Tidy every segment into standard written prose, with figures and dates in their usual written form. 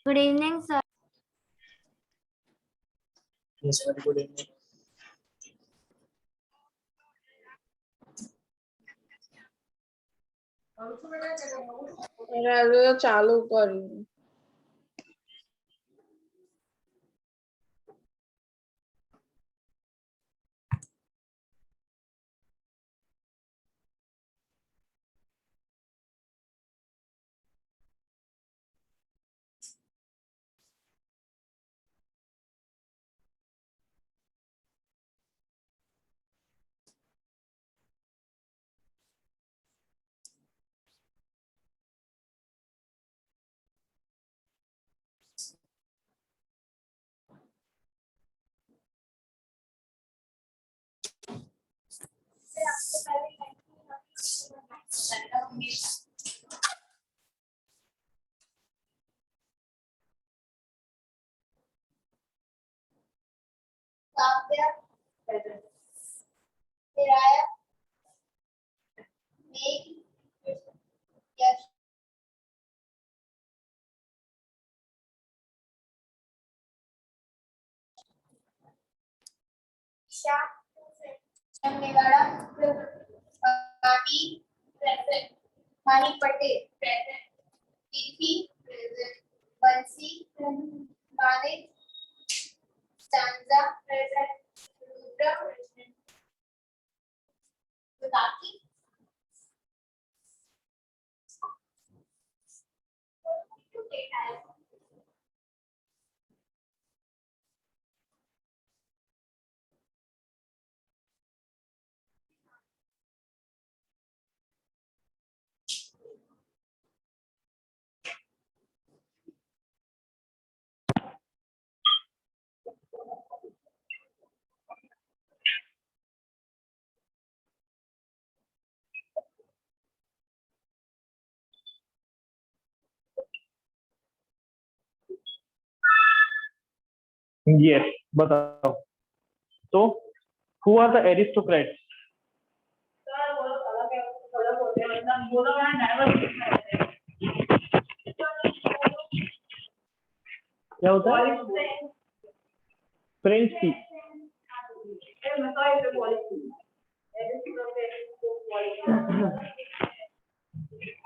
Good evening, sir. Yes, very good evening. ચાલુ કર્યું. काव्य किराया मेघ यश ईशा चंदेवाड़ा पानी प्रेजेंट मानी पटेल प्रेजेंट दीपी प्रेजेंट बंसी मानिक स्टैंजा प्रेजेंट रुद्र प्रेजेंट बताकी Yes, बताओ. So, who are the aristocrats? क्या होता है? फ्रेंच की.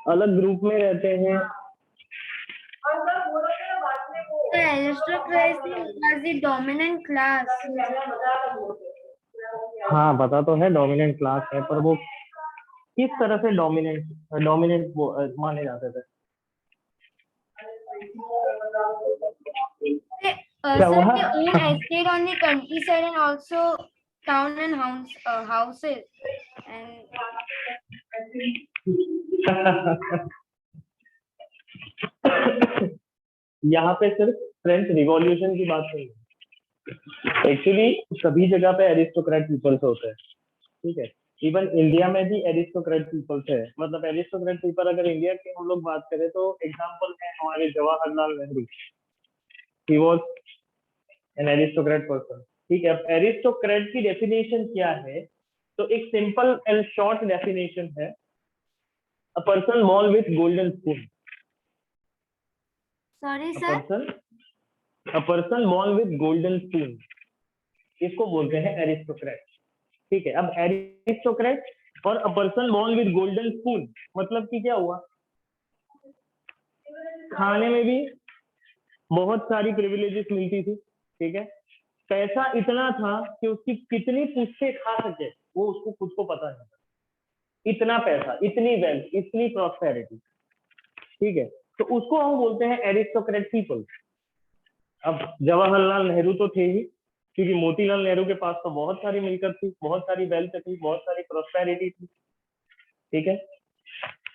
अलग ग्रुप में रहते हैं. The aristocracy was the dominant class. हाँ, पता तो है डोमिनेंट क्लास है, पर वो किस तरह से डोमिनेंट माने जाते थे? Sir, they own estate on the countryside and also town and houses. यहाँ पे सिर्फ फ्रेंच रिवॉल्यूशन की बात नहीं है. एक्चुअली सभी जगह पे एरिस्टोक्रेट पीपल्स होते हैं. ठीक है, इवन इंडिया में भी एरिस्टोक्रेट पीपल्स है. मतलब एरिस्टोक्रेट पीपल अगर इंडिया की हम लोग बात करें तो एग्जांपल है हमारे Jawaharlal Nehru. He was an aristocrat person. ठीक है, अब एरिस्टोक्रेट की डेफिनेशन क्या है? तो एक सिंपल एंड शॉर्ट डेफिनेशन है, a person born with golden spoon. Sorry, sir. A person born with golden spoon, इसको बोलते हैं एरिस्टोक्रेट. ठीक है, अब एरिस्टोक्रेट और a person born with golden spoon मतलब कि क्या हुआ? खाने में भी बहुत सारी प्रिविलेजेस मिलती थी. ठीक है, पैसा इतना था कि उसकी कितनी पुश्ते खा सके वो उसको खुद को पता नहीं था. इतना पैसा, इतनी वेल्थ, इतनी प्रॉस्पेरिटी. ठीक है, तो उसको हम बोलते हैं एरिस्टोक्रेट पीपल. अब जवाहरलाल नेहरू तो थे ही, क्योंकि मोतीलाल नेहरू के पास तो बहुत सारी मिलकत थी, बहुत सारी वेल्थ थी, बहुत सारी प्रॉस्पेरिटी थी. ठीक है,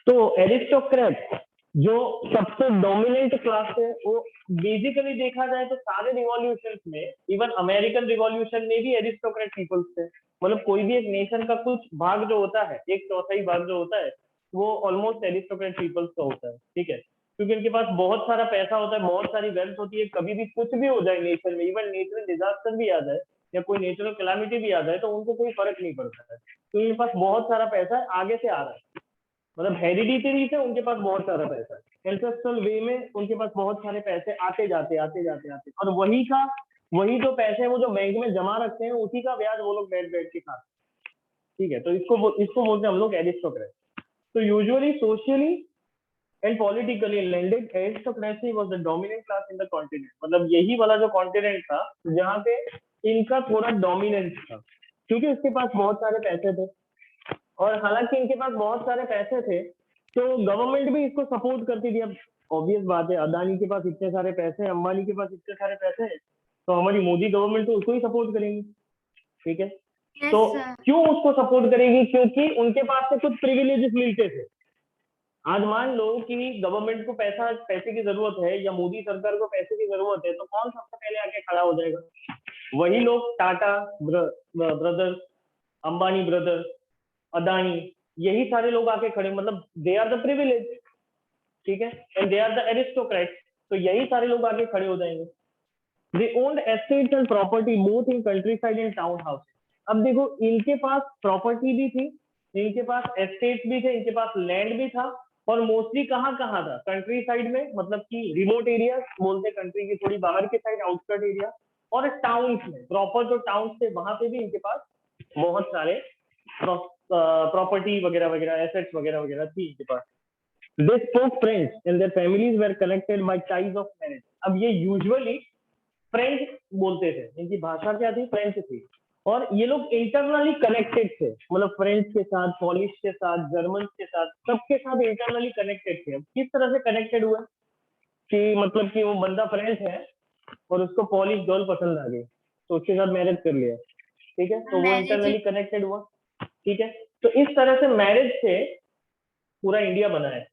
तो एरिस्टोक्रेट जो सबसे डोमिनेंट क्लास है वो बेसिकली देखा जाए तो सारे रिवॉल्यूशन में, इवन अमेरिकन रिवॉल्यूशन में भी एरिस्टोक्रेट पीपल्स थे. मतलब कोई भी एक नेशन का कुछ भाग जो होता है, एक चौथाई भाग जो होता है, वो ऑलमोस्ट एरिस्टोक्रेट पीपल्स का होता है. ठीक है, क्योंकि इनके पास बहुत सारा पैसा होता है, बहुत सारी वेल्थ होती है. कभी भी कुछ भी हो जाए नेशन में, इवन नेचुरल डिजास्टर भी आ जाए या कोई नेचुरल कैलामिटी भी आ जाए, तो उनको कोई फर्क नहीं पड़ता है, क्योंकि इनके पास बहुत सारा पैसा है, आगे से आ रहा है. मतलब हेरिडिटरी से उनके पास बहुत सारा पैसा है. एंसेस्ट्रल वे में उनके पास बहुत सारे पैसे आते जाते और वही जो पैसे वो जो बैंक में जमा रखते हैं उसी का ब्याज वो लोग बैठ बैठ के खाते हैं। ठीक है, तो इसको बोलते हैं हम लोग एरिस्टोक्रेट। तो usually socially and politically landed aristocracy was the dominant class in the continent. मतलब यही वाला जो कॉन्टिनेंट था जहाँ पे इनका थोड़ा डोमिनेंस था, क्योंकि उसके पास बहुत सारे पैसे थे। और हालांकि इनके पास बहुत सारे पैसे थे तो गवर्नमेंट भी इसको सपोर्ट करती थी। अब ऑब्वियस बात है, अदानी के पास इतने सारे पैसे हैं, अंबानी के पास इतने सारे पैसे हैं, तो हमारी मोदी गवर्नमेंट तो उसको ही सपोर्ट करेगी। ठीक है, Yes, तो sir. क्यों उसको सपोर्ट करेगी? क्योंकि उनके पास से कुछ प्रिविलेजेस मिलते थे। आज मान लो कि गवर्नमेंट को पैसे की जरूरत है या मोदी सरकार को पैसे की जरूरत है, तो कौन सबसे पहले आके खड़ा हो जाएगा? वही लोग, टाटा ब्रदर्स, अंबानी ब्रदर्स, अदानी, यही सारे लोग आके खड़े, मतलब दे आर द प्रिविलेज। ठीक है, and they are the aristocrat, तो यही सारे लोग आके खड़े हो जाएंगे। They owned estates and property both in countryside and town house. अब देखो, इनके पास प्रॉपर्टी भी थी, इनके पास एस्टेट्स भी थे, इनके पास लैंड भी था, और मोस्टली कहाँ कहाँ था? कंट्री साइड में, मतलब कि रिमोट एरिया बोलते कंट्री की थोड़ी बाहर के साइड, आउटस्कर्ट एरिया, और टाउन्स में, प्रॉपर जो टाउन्स थे वहां पे भी इनके पास बहुत सारे प्रॉपर्टी वगैरह वगैरह, एसेट्स वगैरह वगैरह थी इनके पास। They spoke French and their families were connected by ties of marriage. अब ये यूजुअली फ्रेंच बोलते थे, इनकी भाषा क्या थी? फ्रेंच थी। और ये लोग इंटरनली कनेक्टेड थे, मतलब फ्रेंच के साथ, पॉलिश के साथ, जर्मन के साथ, सबके साथ इंटरनली कनेक्टेड थे। अब किस तरह से कनेक्टेड हुए कि मतलब कि वो बंदा फ्रेंच है और उसको पॉलिश गर्ल पसंद आ गई तो उसके साथ मैरिज कर लिया। ठीक है, तो वो Marriage- इंटरनली कनेक्टेड हुआ। ठीक है, तो इस तरह से मैरिज से पूरा इंडिया बना है,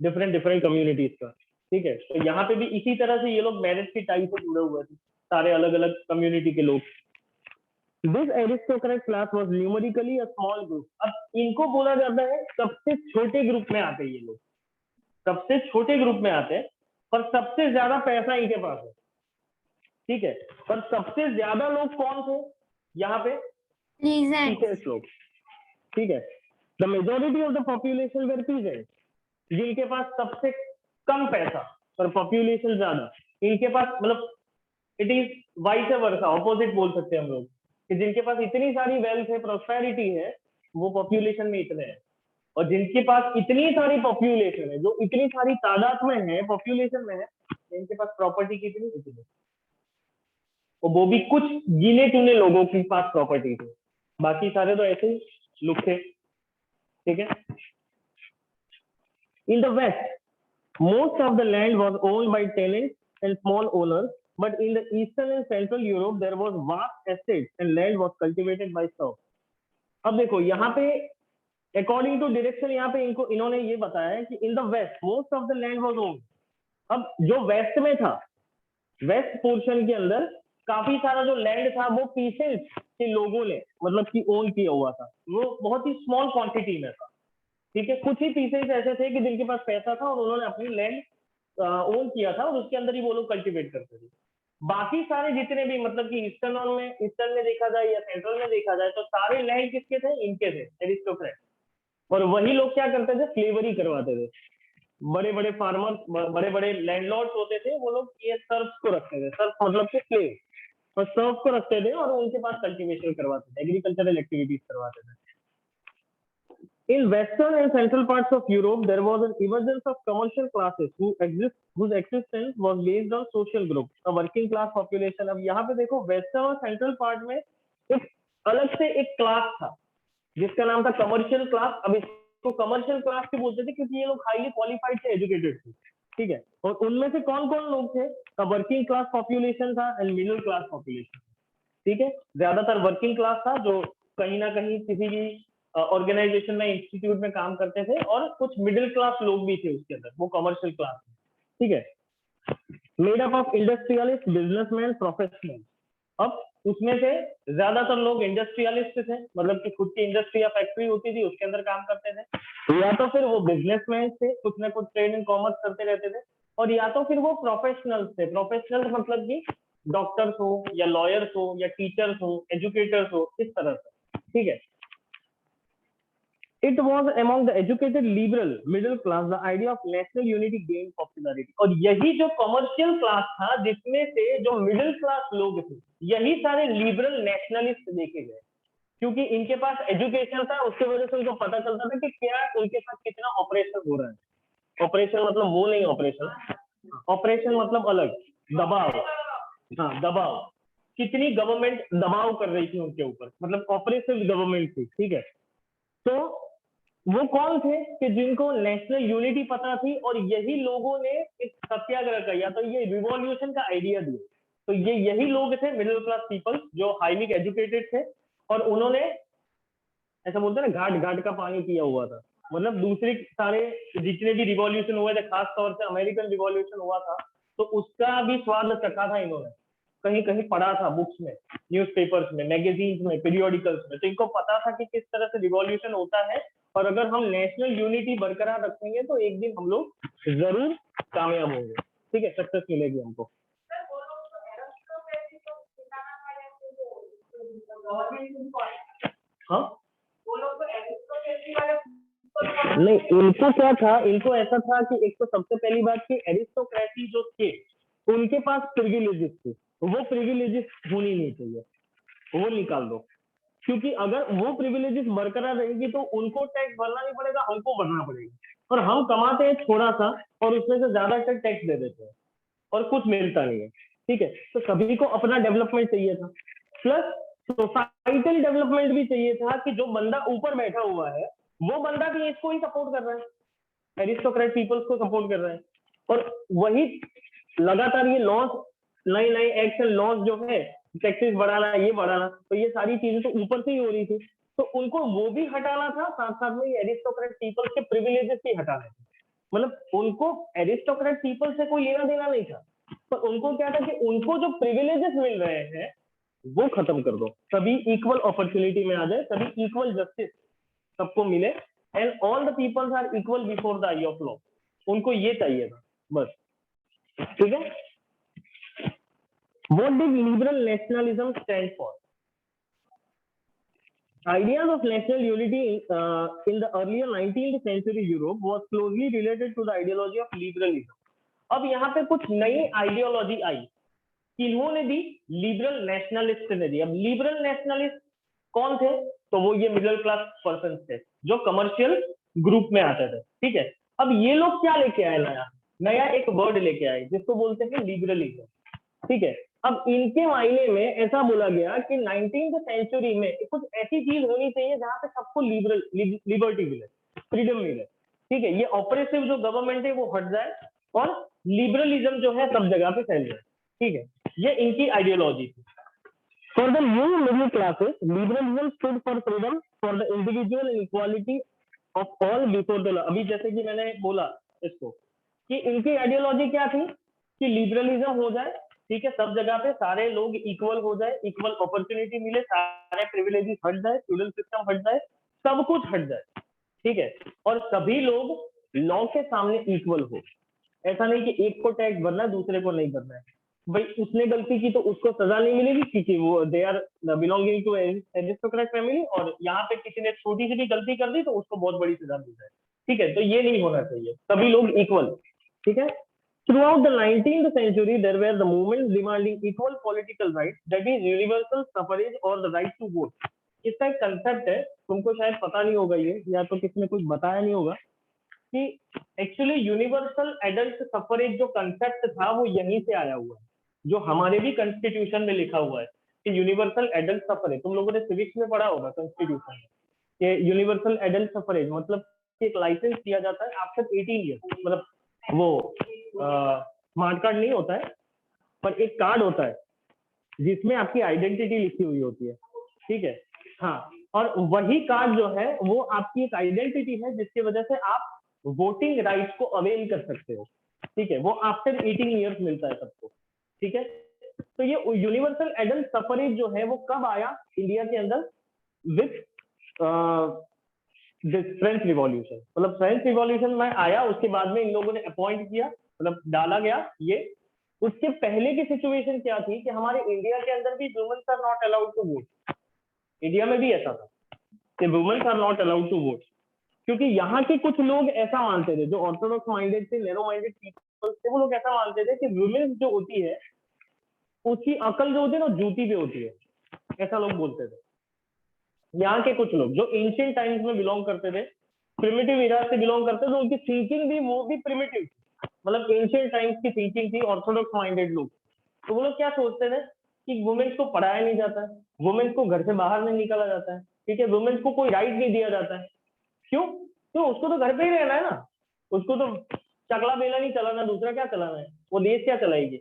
डिफरेंट डिफरेंट कम्युनिटीज का। ठीक है, तो यहाँ पे भी इसी तरह से ये लोग मैरिज की टाई से जुड़े हुए थे, सारे अलग अलग कम्युनिटी के लोग। This aristocrat class was numerically a small group. अब इनको बोला जाता है सबसे छोटे ग्रुप में आते हैं ये लोग, सबसे छोटे ग्रुप में आते हैं, पर सबसे ज्यादा पैसा इनके पास है। ठीक है, पर सबसे ज्यादा लोग कौन थे यहाँ पे? Peasants. पीसेंट्स लोग। ठीक है, the majority of the population were peasants, जिनके पास सबसे कम पैसा और पॉपुलेशन ज्यादा। इनके पास, मतलब it is vice versa, opposite बोल सकते हैं हम लोग, कि जिनके पास इतनी सारी वेल्थ है, प्रोस्पेरिटी है, वो पॉपुलेशन में इतने हैं। और जिनके पास इतनी सारी पॉपुलेशन है, जो इतनी सारी तादाद में है, पॉपुलेशन में है, इनके पास प्रॉपर्टी कितनी? इतनी। और वो भी कुछ गिने चुने लोगों के पास प्रॉपर्टी थी, बाकी सारे तो ऐसे ही लुक थे। ठीक है, in the west most of the land was owned by tenants and small owners, but in the eastern and central Europe there was vast estates and land was cultivated by serfs. अब देखो यहाँ पे according to direction, यहाँ पे इन्होंने ये बताया है कि in the west most of the land was owned. अब जो वेस्ट में था, वेस्ट पोर्शन के अंदर काफी सारा जो लैंड था वो पीसेंट्स के लोगों ने मतलब कि ओन किया हुआ था, वो बहुत ही स्मॉल क्वांटिटी में था। ठीक है, कुछ ही पीसेस ऐसे थे कि जिनके पास पैसा था और उन्होंने अपनी लैंड ओन किया था और उसके अंदर ही वो लोग कल्टीवेट करते थे। बाकी सारे जितने भी, मतलब कि ईस्टर्न में देखा जाए या सेंट्रल में देखा जाए, तो सारे लैंड किसके थे? इनके थे, एरिस्टोक्रेट। और वही लोग क्या करते थे? स्लेवरी करवाते थे। बड़े बड़े फार्मर, बड़े बड़े लैंडलॉर्ड्स होते थे, वो लोग ये सर्फ्स को रखते थे, सर्फ मतलब कि स्लेव, और सर्फ को रखते थे और उनके पास कल्टीवेशन करवाते थे, एग्रीकल्चरल एक्टिविटीज करवाते थे। In western and central parts of Europe, there was an emergence of commercial classes whose existence was based on social groups, a working class population. अब यहाँ पे देखो, वेस्टर्न और सेंट्रल पार्ट में एक अलग से एक क्लास था जिसका नाम था कमर्शियल क्लास। अब इसको कमर्शियल क्लास क्यों बोलते थे? क्योंकि ये लोग हाईली क्वालिफाइड थे, एजुकेटेड थे। ठीक है, और उनमें से कौन कौन लोग थे? वर्किंग क्लास पॉपुलेशन था एंड मिडिल क्लास पॉपुलेशन। ठीक है, ज्यादातर वर्किंग क्लास था जो कहीं ना कहीं किसी भी ऑर्गेनाइजेशन में, इंस्टीट्यूट में काम करते थे, और कुछ मिडिल क्लास लोग भी थे उसके अंदर, वो कमर्शियल क्लास। ठीक है, made up of industrialist, businessman, professional. अब उसमें से ज्यादातर लोग इंडस्ट्रियलिस्ट थे, मतलब कि खुद की इंडस्ट्री या फैक्ट्री होती थी, उसके अंदर काम करते थे, या तो फिर वो बिजनेसमैन थे, कुछ ना कुछ ट्रेड एंड कॉमर्स करते रहते थे, और या तो फिर वो प्रोफेशनल्स थे। प्रोफेशनल मतलब कि डॉक्टर्स हो या लॉयर्स हो या टीचर्स हो, एजुकेटर्स हो, इस तरह से। ठीक है, It was among the educated liberal middle class the idea of national unity gained popularity. और यही जो कमर्शियल क्लास था जिसमें से जो मिडिल क्लास लोग थे यही सारे लिबरल नेशनलिस्ट देखे गए, क्योंकि इनके पास एजुकेशन था, उसकी वजह से उनको पता चलता था कि क्या उनके साथ कितना ऑपरेशन हो रहा है। ऑपरेशन मतलब वो नहीं ऑपरेशन, ऑपरेशन मतलब अलग, दबाव, हाँ दबाव, कितनी गवर्नमेंट दबाव कर रही थी उनके ऊपर, मतलब ऑपरेसिव गवर्नमेंट थी, ठीक है। तो वो कौन थे कि जिनको नेशनल यूनिटी पता थी, और यही लोगों ने एक सत्याग्रह का या तो ये रिवॉल्यूशन का आइडिया दिया। तो ये यही लोग थे मिडिल क्लास पीपल जो हाईली एजुकेटेड थे, और उन्होंने ऐसा बोलते हैं ना घाट घाट का पानी पिया हुआ था, मतलब दूसरे सारे जितने भी रिवॉल्यूशन हुए थे, खास तौर से अमेरिकन रिवॉल्यूशन हुआ था, तो उसका भी स्वाद चखा था इन्होंने, कहीं कहीं पढ़ा था बुक्स में, न्यूज़पेपर्स में, मैगजीन्स में, पीरियोडिकल्स में, तो इनको पता था कि किस तरह से रिवॉल्यूशन होता है, और अगर हम नेशनल यूनिटी बरकरार रखेंगे तो एक दिन हम लोग जरूर कामयाब होंगे, ठीक है, सक्सेस मिलेगी हमको। हाँ नहीं, इनको क्या था, इनको ऐसा था कि एक तो सबसे पहली बात कि एरिस्टोक्रेसी जो थे उनके पास प्रिविलेजेस थे, वो प्रिविलेजेस होनी नहीं चाहिए, वो निकाल दो, क्योंकि अगर वो प्रिविलेजेस बरकरार रहेगी तो उनको टैक्स भरना नहीं पड़ेगा, हमको भरना पड़ेगा, और हम कमाते हैं थोड़ा सा और उसमें से ज्यादा टैक्स दे देते हैं और कुछ मिलता नहीं है, ठीक है। तो सभी को अपना डेवलपमेंट चाहिए था, प्लस सोसाइटल डेवलपमेंट भी चाहिए था कि जो बंदा ऊपर बैठा हुआ है वो बंदा भी इसको ही सपोर्ट कर रहा है, एरिस्टोक्रेट पीपल्स को सपोर्ट कर रहा है, और वही लगातार ये लॉस, नए नए एक्ट एंड लॉस जो है, टैक्सेस बढ़ाना, ये बढ़ाना, तो ये सारी चीजें तो ऊपर से ही हो रही थी, तो उनको वो भी हटाना था, साथ साथ में एरिस्टोक्रेट पीपल्स के प्रिविलेजेस भी हटाने थे, मतलब उनको एरिस्टोक्रेट पीपल से कोई लेना देना नहीं था, पर उनको क्या था कि उनको जो प्रिविलेजेस मिल रहे हैं वो खत्म कर दो, सभी इक्वल अपॉर्चुनिटी में आ जाए, सभी इक्वल जस्टिस सबको मिले, and all the peoples are equal before the eye of law, उनको ये चाहिए था बस, ठीक है। What did liberal nationalism stand for? Ideas of national unity in the earlier 19th century Europe was closely related to the ideology of liberalism. अब यहाँ पे कुछ नई आइडियोलॉजी आई, किन्होंने दी, लिबरल नेशनलिस्ट ने दी। अब लिबरल नेशनलिस्ट कौन थे, तो वो ये मिडिल क्लास पर्सन थे जो कमर्शियल ग्रुप में आते थे, ठीक है। अब ये लोग क्या लेके आए, नया नया एक वर्ड लेके आए जिसको बोलते हैं लिबरलिज्म, ठीक है। अब इनके मायने में ऐसा बोला गया कि 19th सेंचुरी में कुछ ऐसी चीज होनी चाहिए जहां पे सबको लिबर्टी मिले, फ्रीडम मिले, ठीक है, ये ऑपरेसिव जो गवर्नमेंट है वो हट जाए और लिबरलिज्म जो है सब जगह पे फैल जाए, ठीक है, ये इनकी आइडियोलॉजी थी। For the new middle classes liberalism stood for freedom for the individual and equality of all before the law. अभी जैसे कि मैंने बोला इसको कि इनकी आइडियोलॉजी क्या थी कि लिबरलिज्म हो जाए, ठीक है, सब जगह पे सारे लोग इक्वल हो जाए, इक्वल अपॉर्चुनिटी मिले, सारे प्रिविलेजेस हट जाए, फ्यूडल सिस्टम हट जाए, सब कुछ हट जाए, ठीक है, और सभी लोग लॉ के सामने इक्वल हो। ऐसा नहीं कि एक को टैक्स भरना है दूसरे को नहीं भरना है, भाई उसने गलती की तो उसको सजा नहीं मिलेगी क्योंकि वो they are belonging to aristocrat family, और यहाँ पे किसी ने छोटी सी भी गलती कर दी तो उसको बहुत बड़ी सजा मिल जाए, ठीक है, तो ये नहीं होना चाहिए, सभी लोग इक्वल, ठीक है। Throughout the 19th century, there were the movements demanding equal political rights, that is universal suffrage or the right to vote. इसका एक कंसेप्ट है, तुमको शायद पता नहीं होगा ये, या तो किसी ने कुछ बताया नहीं होगा कि एक्चुअली यूनिवर्सल एडल्ट सफरेज जो कंसेप्ट था वो यहीं से आया हुआ है, जो हमारे भी कॉन्स्टिट्यूशन में लिखा हुआ है कि यूनिवर्सल एडल्ट सफरेज, तुम लोगों ने सिविक्स में पढ़ा होगा कॉन्स्टिट्यूशन में कि यूनिवर्सल एडल्ट सफरेज मतलब एक लाइसेंस दिया जाता है आफ्टर 18 ईयर्स, मतलब वो स्मार्ट कार्ड नहीं होता है पर एक कार्ड होता है जिसमें आपकी आइडेंटिटी लिखी हुई होती है, ठीक है, हाँ, और वही कार्ड जो है वो आपकी एक आइडेंटिटी है जिसकी वजह से आप वोटिंग राइट्स को अवेल कर सकते हो, ठीक है, वो आफ्टर 18 ईयर्स मिलता है सबको, ठीक है। तो ये यूनिवर्सल एडल्ट सफरेज जो है वो कब आया इंडिया के अंदर, विथ फ्रेंच रिवॉल्यूशन, मतलब फ्रेंच रिवॉल्यूशन में आया, उसके बाद में इन लोगों ने अपॉइंट किया, मतलब डाला गया ये। उसके पहले की सिचुएशन क्या थी कि हमारे इंडिया के अंदर भी womens are not allowed to vote, India में भी ऐसा था कि womens are not allowed to vote, क्योंकि यहाँ के कुछ लोग ऐसा मानते थे, जो ऑर्थोडॉक्स माइंडेड थे, नैरो माइंडेड पीपल थे, वो लोग ऐसा मानते थे कि वुमेन जो होती है उसकी अकल जो होती है ना जूती पे होती है, ऐसा लोग बोलते थे। यहाँ के कुछ लोग जो एंशियंट टाइम्स में बिलोंग करते थे, प्रिमिटिव इरा से बिलोंग करते थे, उनकी थिंकिंग भी वो भी प्रिमिटिव, मतलब एंशियंट टाइम्स की थिंकिंग थी, ऑर्थोडॉक्स माइंडेड लोग। तो वो लोग क्या सोचते थे कि वुमेन्स को पढ़ाया नहीं जाता है, वुमेन्स को घर से बाहर नहीं निकाला जाता है, ठीक है, वुमेन्स को कोई राइट नहीं दिया जाता है। क्यों? तो उसको तो घर पे ही रहना है ना, उसको तो चकला बेला नहीं चलाना, दूसरा क्या चलाना है, वो देश क्या चलाएगी,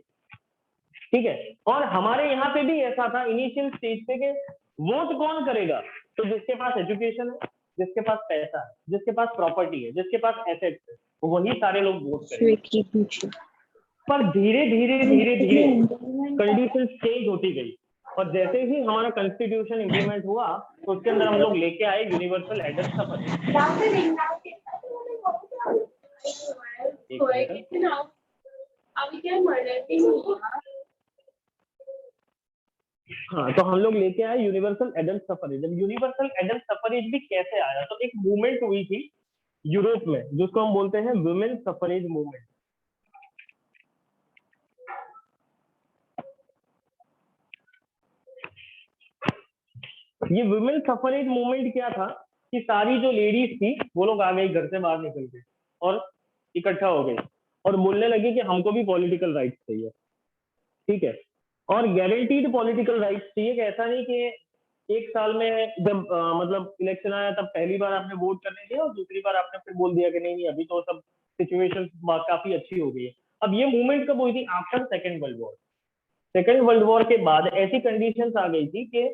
ठीक है। और हमारे यहाँ पे भी ऐसा था इनिशियल स्टेज पे कि वोट कौन करेगा, तो जिसके पास एजुकेशन है, जिसके पास पैसा है, जिसके पास प्रॉपर्टी है, जिसके पास एसेट्स है, वही सारे लोग वोट करेंगे। पर धीरे धीरे धीरे धीरे कंडीशन चेंज होती गई, और जैसे ही हमारा कॉन्स्टिट्यूशन इम्प्लीमेंट हुआ तो उसके अंदर हम लोग लेके आए यूनिवर्सल एडल्ट सफरेज। हाँ, तो हम लोग लेके आए यूनिवर्सल एडल्ट सफरेज। अब यूनिवर्सल एडल्ट सफरेज भी कैसे आया, तो एक मूवमेंट हुई थी यूरोप में जिसको हम बोलते हैं वुमेन सफरेज मूवमेंट। ये वुमेन सफरेज मूवमेंट क्या था कि सारी जो लेडीज थी वो लोग आ गई घर से बाहर निकल के और इकट्ठा हो गई और बोलने लगी कि हमको भी पॉलिटिकल राइट्स चाहिए, ठीक है, और गारंटीड पॉलिटिकल राइट्स चाहिए। कि ऐसा नहीं कि एक साल में जब मतलब इलेक्शन आया तब पहली बार आपने वोट करने दिया और दूसरी बार आपने फिर बोल दिया कि नहीं नहीं अभी तो सब सिचुएशन काफी अच्छी हो गई है। अब ये मूवमेंट कब हुई थी? After second world war. Second world war के बाद ऐसी कंडीशंस आ गई थी कि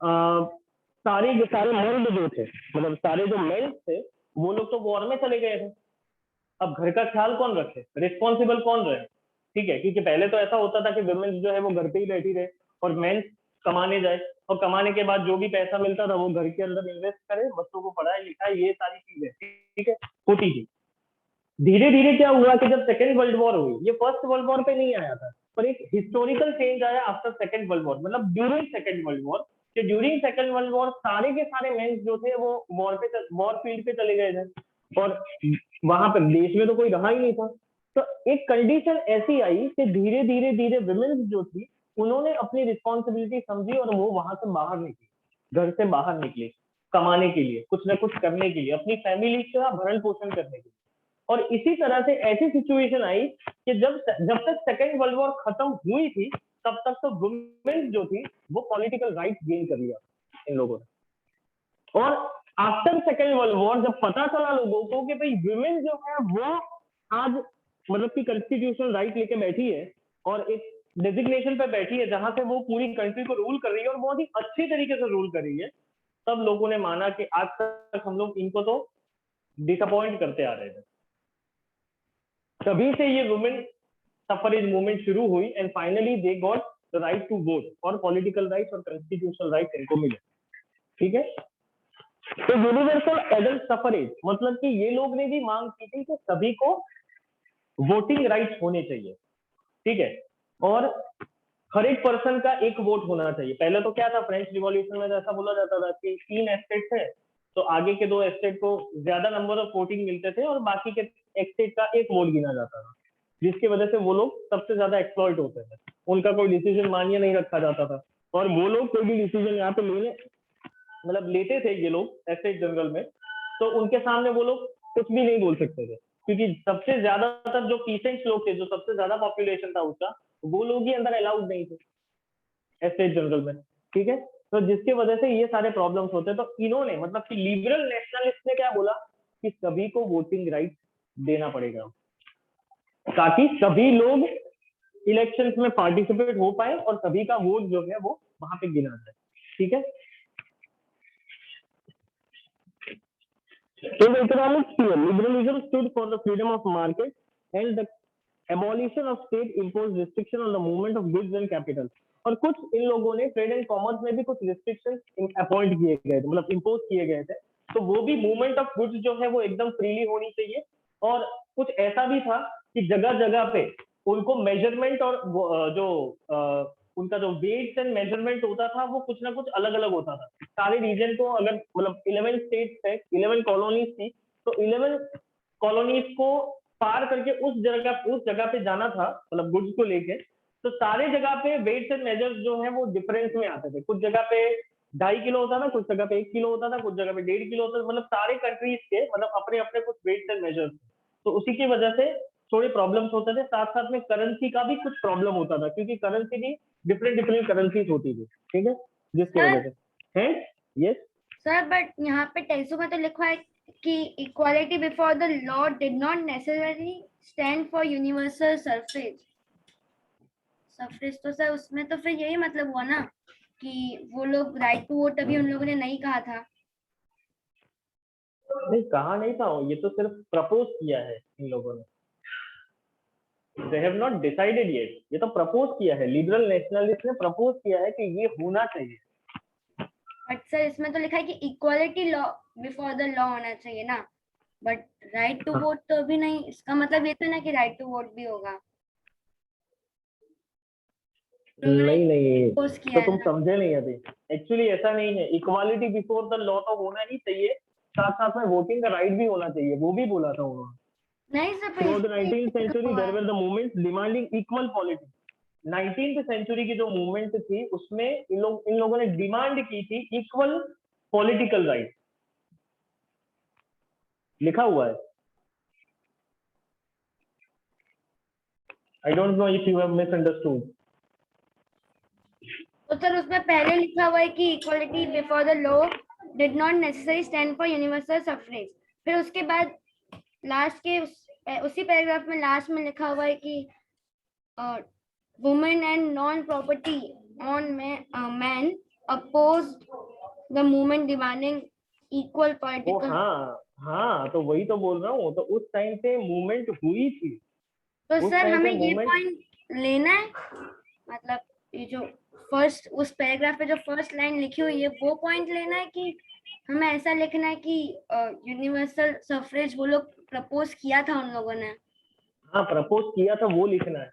सारे मर्द जो थे, मतलब सारे जो मेन थे, वो लोग तो वॉर में चले गए थे। अब घर का ख्याल कौन रखे, रिस्पॉन्सिबल कौन रहे, ठीक है, क्योंकि पहले तो ऐसा होता था कि वुमेन्स जो है वो घर पे ही बैठी रहे और मेंस कमाने जाए, और कमाने के बाद जो भी पैसा मिलता था वो घर के अंदर इन्वेस्ट करे, बच्चों को पढ़ाए लिखाए, ये सारी चीजें, ठीक है, होती थी। धीरे धीरे क्या हुआ कि जब सेकेंड वर्ल्ड वॉर हुई, ये फर्स्ट वर्ल्ड वॉर पे नहीं आया था, पर एक हिस्टोरिकल चेंज आया आफ्टर सेकेंड वर्ल्ड वॉर, मतलब ड्यूरिंग सेकेंड वर्ल्ड वॉर। कि ड्यूरिंग सेकेंड वर्ल्ड वॉर सारे के सारे मेंस जो थे वो वॉर फील्ड पे चले गए थे और वहां पर देश में तो कोई रहा ही नहीं था। तो एक कंडीशन ऐसी आई कि धीरे धीरे धीरे वुमेन्स जो थी उन्होंने अपनी रिस्पॉन्सिबिलिटी समझी और वो वहां से बाहर निकली, घर से बाहर निकली कमाने के लिए, कुछ ना कुछ करने के लिए, अपनी फैमिली का भरण पोषण करने के लिए। और इसी तरह से ऐसी सिचुएशन आई कि जब तक सेकेंड वर्ल्ड वॉर खत्म हुई थी तब तक तो वुमेन जो थी वो पॉलिटिकल राइट्स गेन कर लिया इन लोगों ने। और आफ्टर सेकेंड वर्ल्ड वॉर जब पता चला लोगों को कि भाई वुमेन जो है वो आज मतलब कि कॉन्स्टिट्यूशनल राइट लेके बैठी है और एक डेजिग्नेशन पे बैठी है जहां से वो पूरी कंट्री को रूल कर रही है और बहुत ही अच्छी तरीके से रूल कर रही है, तब लोगों ने माना कि आज तक हम लोग इनको तो डिसअपॉइंट करते आ रहे थे। तभी से ये वुमेन सफरेज मूवमेंट शुरू हुई and finally they got the right to vote और पॉलिटिकल राइट्स और कॉन्स्टिट्यूशनल राइट्स इनको मिले, ठीक है। तो यूनिवर्सल एडल्ट सफरेज मतलब कि ये लोग ने भी मांग की थी कि सभी को वोटिंग राइट्स होने चाहिए, ठीक है, और हर एक पर्सन का एक वोट होना चाहिए। पहले तो क्या था, फ्रेंच रिवॉल्यूशन में ऐसा बोला जाता था कि 3 एस्टेट्स है तो आगे के 2 एस्टेट को ज्यादा नंबर ऑफ वोटिंग मिलते थे और बाकी के एस्टेट का एक वोट गिना जाता था, जिसकी वजह से वो लोग सबसे ज्यादा एक्सप्लॉइट होते थे, उनका कोई डिसीजन मान्य नहीं रखा जाता था और वो लोग कोई भी डिसीजन यहाँ पे लेने मतलब लेते थे ये लोग एस्टेट जनरल में, तो उनके सामने वो लोग कुछ भी नहीं बोल सकते थे क्योंकि सबसे ज्यादातर जो पीसेंट्स लोग थे, जो सबसे ज्यादा पॉपुलेशन था उसका, वो लोग ही अंदर अलाउड नहीं थे एस्टेट जनरल में, ठीक है। तो जिसकी वजह से ये सारे प्रॉब्लम्स होते हैं। तो इन्होंने मतलब कि लिबरल नेशनलिस्ट ने क्या बोला कि सभी को वोटिंग राइट देना पड़ेगा ताकि सभी लोग इलेक्शंस में पार्टिसिपेट हो पाए और सभी का वोट जो है वो वहां पे गिना जाए, ठीक है। In economic sphere, liberalism stood for the freedom of market and the abolition of state-imposed restriction on the movement of goods and capital. और कुछ इन लोगों ने ट्रेड एंड कॉमर्स में भी कुछ रिस्ट्रिक्शंस अपॉइंट किए गए थे, मतलब इम्पोज किए गए थे, तो वो भी मूवमेंट ऑफ गुड्स जो है वो एकदम फ्रीली होनी चाहिए। और कुछ ऐसा भी था कि जगह जगह पे उनको मेजरमेंट और जो उनका जो वेट्स एंड मेजरमेंट होता था वो कुछ ना कुछ अलग अलग होता था। सारे रीजन को अगर मतलब 11 स्टेट्स है, 11 कॉलोनीज थी, तो 11 कॉलोनीज को पार करके उस जगह पे जाना था, मतलब गुड्स को लेके। तो सारे जगह पे वेट्स एंड मेजर्स जो है वो डिफरेंस में आते थे। कुछ जगह पे 2.5 किलो होता था, कुछ जगह पे 1 किलो होता था, कुछ जगह पे 1.5 किलो होता था। मतलब सारे कंट्रीज के मतलब अपने अपने कुछ वेट्स एंड मेजर्स। तो उसी की वजह से थोड़े प्रॉब्लम्स होते थे। साथ साथ में करेंसी का भी कुछ प्रॉब्लम होता था, क्योंकि करेंसी भी डिफरेंट करेंसीज होती थी, ठीक है, जिसकी वजह से है। यस सर, बट यहाँ पे टेक्स्ट में तो लिखा है कि equality before the law did not necessarily stand for universal suffrage. Suffrage तो सर उसमें तो फिर यही मतलब हुआ ना कि वो लोग राइट टू वोट अभी उन लोगों ने नहीं कहा था। नहीं, कहा नहीं था, ये तो सिर्फ प्रपोज किया है इन लोगों ने। They have not decided yet। ये तो प्रपोज किया है, लिबरल नेशनलिस्ट ने प्रपोज किया है कि ये होना चाहिए। बट सर इसमें तो लिखा है कि equality law before the law होना चाहिए ना, बट राइट टू वोट तो अभी नहीं। इसका मतलब ये तो ना कि राइट टू वोट भी होगा। नहीं नहीं, Propose किया तो है तुम ना। समझे नहीं अभी। एक्चुअली ऐसा नहीं है, इक्वालिटी बिफोर द लॉ तो होना ही चाहिए, साथ साथ में वोटिंग का राइट भी होना चाहिए, वो भी बोला था उन्होंने। नहीं सर, पर Throughout the इसमें 19th लिखा century हुआ there है। were the movements demanding equal politics। 19th century की जो मूवमेंट थी उसमें इन लोगों ने डिमांड की थी इक्वल पॉलिटिकल राइट, लिखा हुआ है। I don't know if you have misunderstood. तो सर उसमें पहले लिखा हुआ है कि equality before the law did not necessary stand for universal suffrage. फिर उसके बाद लास्ट के उसी पैराग्राफ में लास्ट में लिखा हुआ है कि women and non property on man opposed the movement demanding equal oh political. हाँ हाँ, तो वही तो बोल रहा हूँ, तो उस टाइम पे मूवमेंट हुई थी। तो उस सर टाइम हमें पे ये मूवमेंट, पॉइंट लेना है, मतलब ये जो फर्स्ट उस पैराग्राफ पे जो फर्स्ट लाइन लिखी हुई है वो पॉइंट लेना है, कि हमें ऐसा लिखना है कि यूनिवर्सल सफरेज वो लोग प्रपोज किया था उन लोगों ने। हाँ प्रपोज किया था वो लिखना है।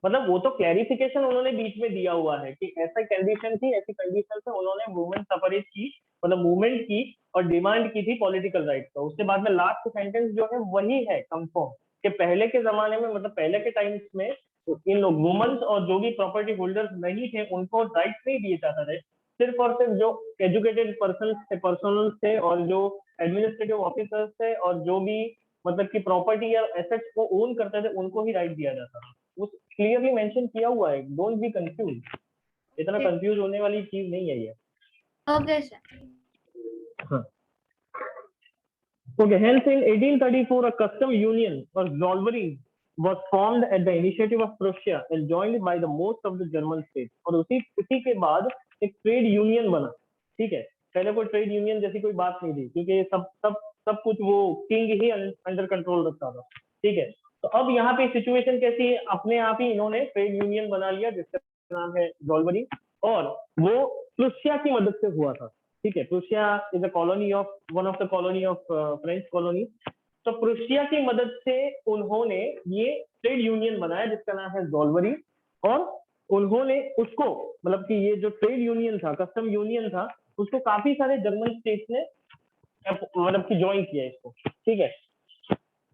मतलब वो तो क्लैरिफिकेशन उन्होंने बीच में दिया हुआ है कि ऐसा कंडीशन थी, ऐसी कंडीशन से उन्होंने वुमेन सफरेज की, मतलब मूवमेंट की और डिमांड की थी पॉलिटिकल राइट का। उसके बाद में लास्ट सेंटेंस जो है वही है कंफर्म, कि पहले के जमाने में, मतलब पहले के टाइम्स में इन लोग वुमेन्स और जो भी प्रॉपर्टी होल्डर्स नहीं थे उनको राइट नहीं दिए जाते थे। सिर्फ और सिर्फ जो एजुकेटेड पर्सनल थे और जो एडमिनिस्ट्रेटिव ऑफिसर्स थे और जो भी मतलब कि प्रॉपर्टी या एसेट्स को ओन करते थे उनको ही राइट दिया जाता था। वो क्लियरली मेंशन किया हुआ है, डोंट बी कंफ्यूज। इतना कंफ्यूज होने वाली चीज नहीं है ये। Okay sir. हाँ। Okay, hence in 1834 a custom union or Zollverein was formed at the initiative of Prussia and joined by the most of the German states। और उसी के बाद एक ट्रेड यूनियन बना, ठीक है। पहले कोई ट्रेड यूनियन जैसी कोई बात नहीं थी, क्योंकि सब कुछ वो किंग ही अंडर कंट्रोल रखता था, ठीक है। तो अब यहाँ पे सिचुएशन कैसी है, अपने आप ही इन्होंने ट्रेड यूनियन बना लिया जिसका नाम है जोलबरी, और वो प्रुशिया की मदद से हुआ था, ठीक है। Prussia is a colony of one of the colony of French colony. तो प्रुशिया की मदद से उन्होंने ये ट्रेड यूनियन बनाया जिसका नाम है जोलबरी, और उन्होंने उसको, मतलब कि ये जो ट्रेड यूनियन था, कस्टम यूनियन था, उसको काफी सारे जर्मन स्टेट्स ने मतलब कि ज्वाइन किया इसको, ठीक है।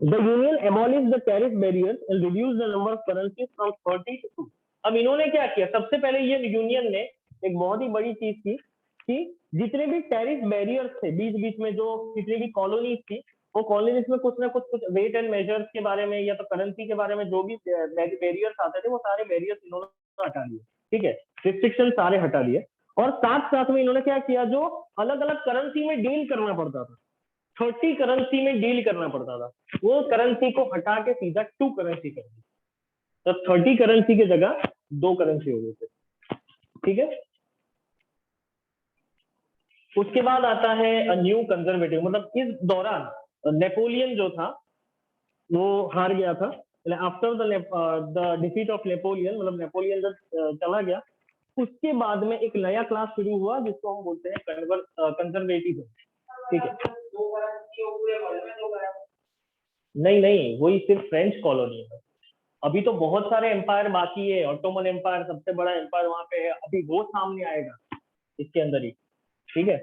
The union abolished the tariff barriers and reduced the number of currencies from 30 to 2। अब इन्होंने क्या किया, सबसे पहले ये यूनियन ने एक बहुत ही बड़ी चीज की कि जितने भी टैरिफ बैरियर्स थे बीच बीच में, जो जितनी भी कॉलोनीज थी, वो कॉलोनीज में कुछ ना कुछ वेट एंड मेजर्स के बारे में या तो करेंसी के बारे में जो भी बैरियर्स आते थे वो सारे बैरियर्स इन्होंने हटा लिए, ठीक है। रिस्ट्रिक्शन सारे हटा लिए। और साथ साथ में इन्होंने क्या किया, जो अलग अलग करेंसी में डील करना पड़ता था, 30 करेंसी में डील करना पड़ता था, वो करेंसी को हटा के सीधा 2 करेंसी कर दी। तो 30 करेंसी की जगह 2 करेंसी हो गई थे, ठीक है। उसके बाद आता है न्यू कंजर्वेटिव। मतलब इस दौरान नेपोलियन जो था वो हार गया था। After the defeat of Napoleon, मतलब नेपोलियन जब चला गया, उसके बाद में एक नया क्लास शुरू हुआ जिसको हम बोलते हैं कंजर्वेटिव, ठीक है। नहीं नहीं, वही सिर्फ फ्रेंच कॉलोनी है। अभी तो बहुत सारे एम्पायर बाकी है। ऑटोमन एम्पायर सबसे बड़ा एम्पायर वहां पे है, अभी वो सामने आएगा इसके अंदर ही, ठीक है।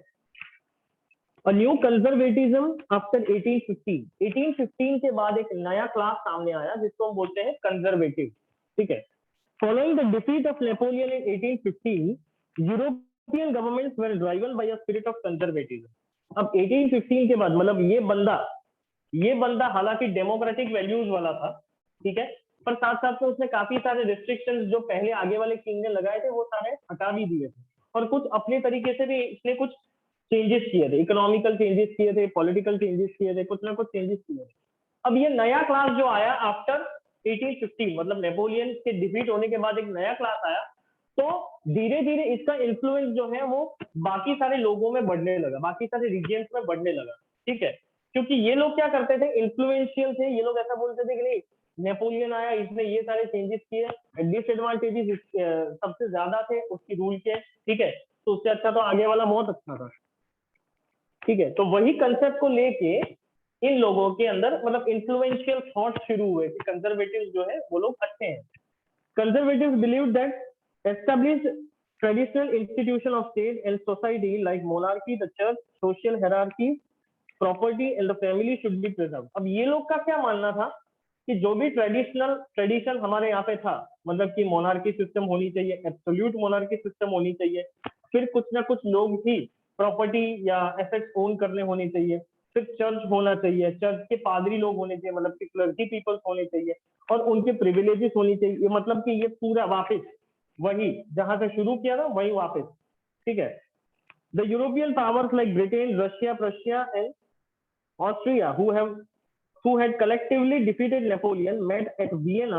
A new conservatism after 1815. 1815 के बाद एक नया क्लास सामने आया जिसको हम बोलते हैं कंजर्वेटिव, ठीक है। Following the defeat of Napoleon in 1815, European governments were driven by a spirit of conservatism. अब 1815 के बाद मतलब ये बंदा हालांकि डेमोक्रेटिक वैल्यूज वाला था, ठीक है, पर साथ साथ में उसने काफी सारे रिस्ट्रिक्शंस जो पहले आगे वाले किंग ने लगाए थे वो सारे हटा भी दिए थे, और कुछ अपने तरीके से भी इसने कुछ चेंजेस किए थे, इकोनॉमिकल चेंजेस किए थे, पॉलिटिकल चेंजेस किए थे, कुछ ना कुछ चेंजेस किए थे। अब ये नया क्लास जो आया आफ्टर 1815, मतलब नेपोलियन के डिफीट होने के बाद एक नया क्लास आया, तो धीरे धीरे इसका इन्फ्लुएंस जो है वो बाकी सारे लोगों में बढ़ने लगा, बाकी सारे रीजन्स में बढ़ने लगा, ठीक है। क्योंकि ये लोग क्या करते थे, इन्फ्लुएंशियल थे, ये लोग ऐसा बोलते थे कि नहीं नेपोलियन आया, इसने ये सारे चेंजेस किए, डिसएडवांटेजेस सबसे ज्यादा थे उसकी रूल के, ठीक है, तो उससे अच्छा तो आगे वाला बहुत अच्छा था, ठीक है। तो वही कंसेप्ट को लेके इन लोगों के अंदर मतलब इन्फ्लुएंशियल थॉट शुरू हुए कि कंजर्वेटिव जो है वो लोग अच्छे हैं। Conservative believe that established traditional institution of state and society like monarchy, the church, social hierarchy, property and the family should be preserved. अब ये लोग का क्या मानना था कि जो भी ट्रेडिशन हमारे यहाँ पे था, मतलब कि मोनार्की सिस्टम होनी चाहिए, एब्सोल्यूट मोनार्की सिस्टम होनी चाहिए, फिर कुछ ना कुछ लोग ही प्रॉपर्टी या एसेट्स ओन करने होने चाहिए, फिर चर्च होना चाहिए, चर्च के पादरी लोग होने चाहिए, मतलब कि क्लर्जी पीपल्स होने चाहिए, और उनके प्रिविलेजेस होनी चाहिए, मतलब कि ये पूरा वापस वही जहां से शुरू किया था वही वापस, ठीक है। The European powers like Britain, Russia, Prussia and Austria who had collectively defeated Napoleon met at Vienna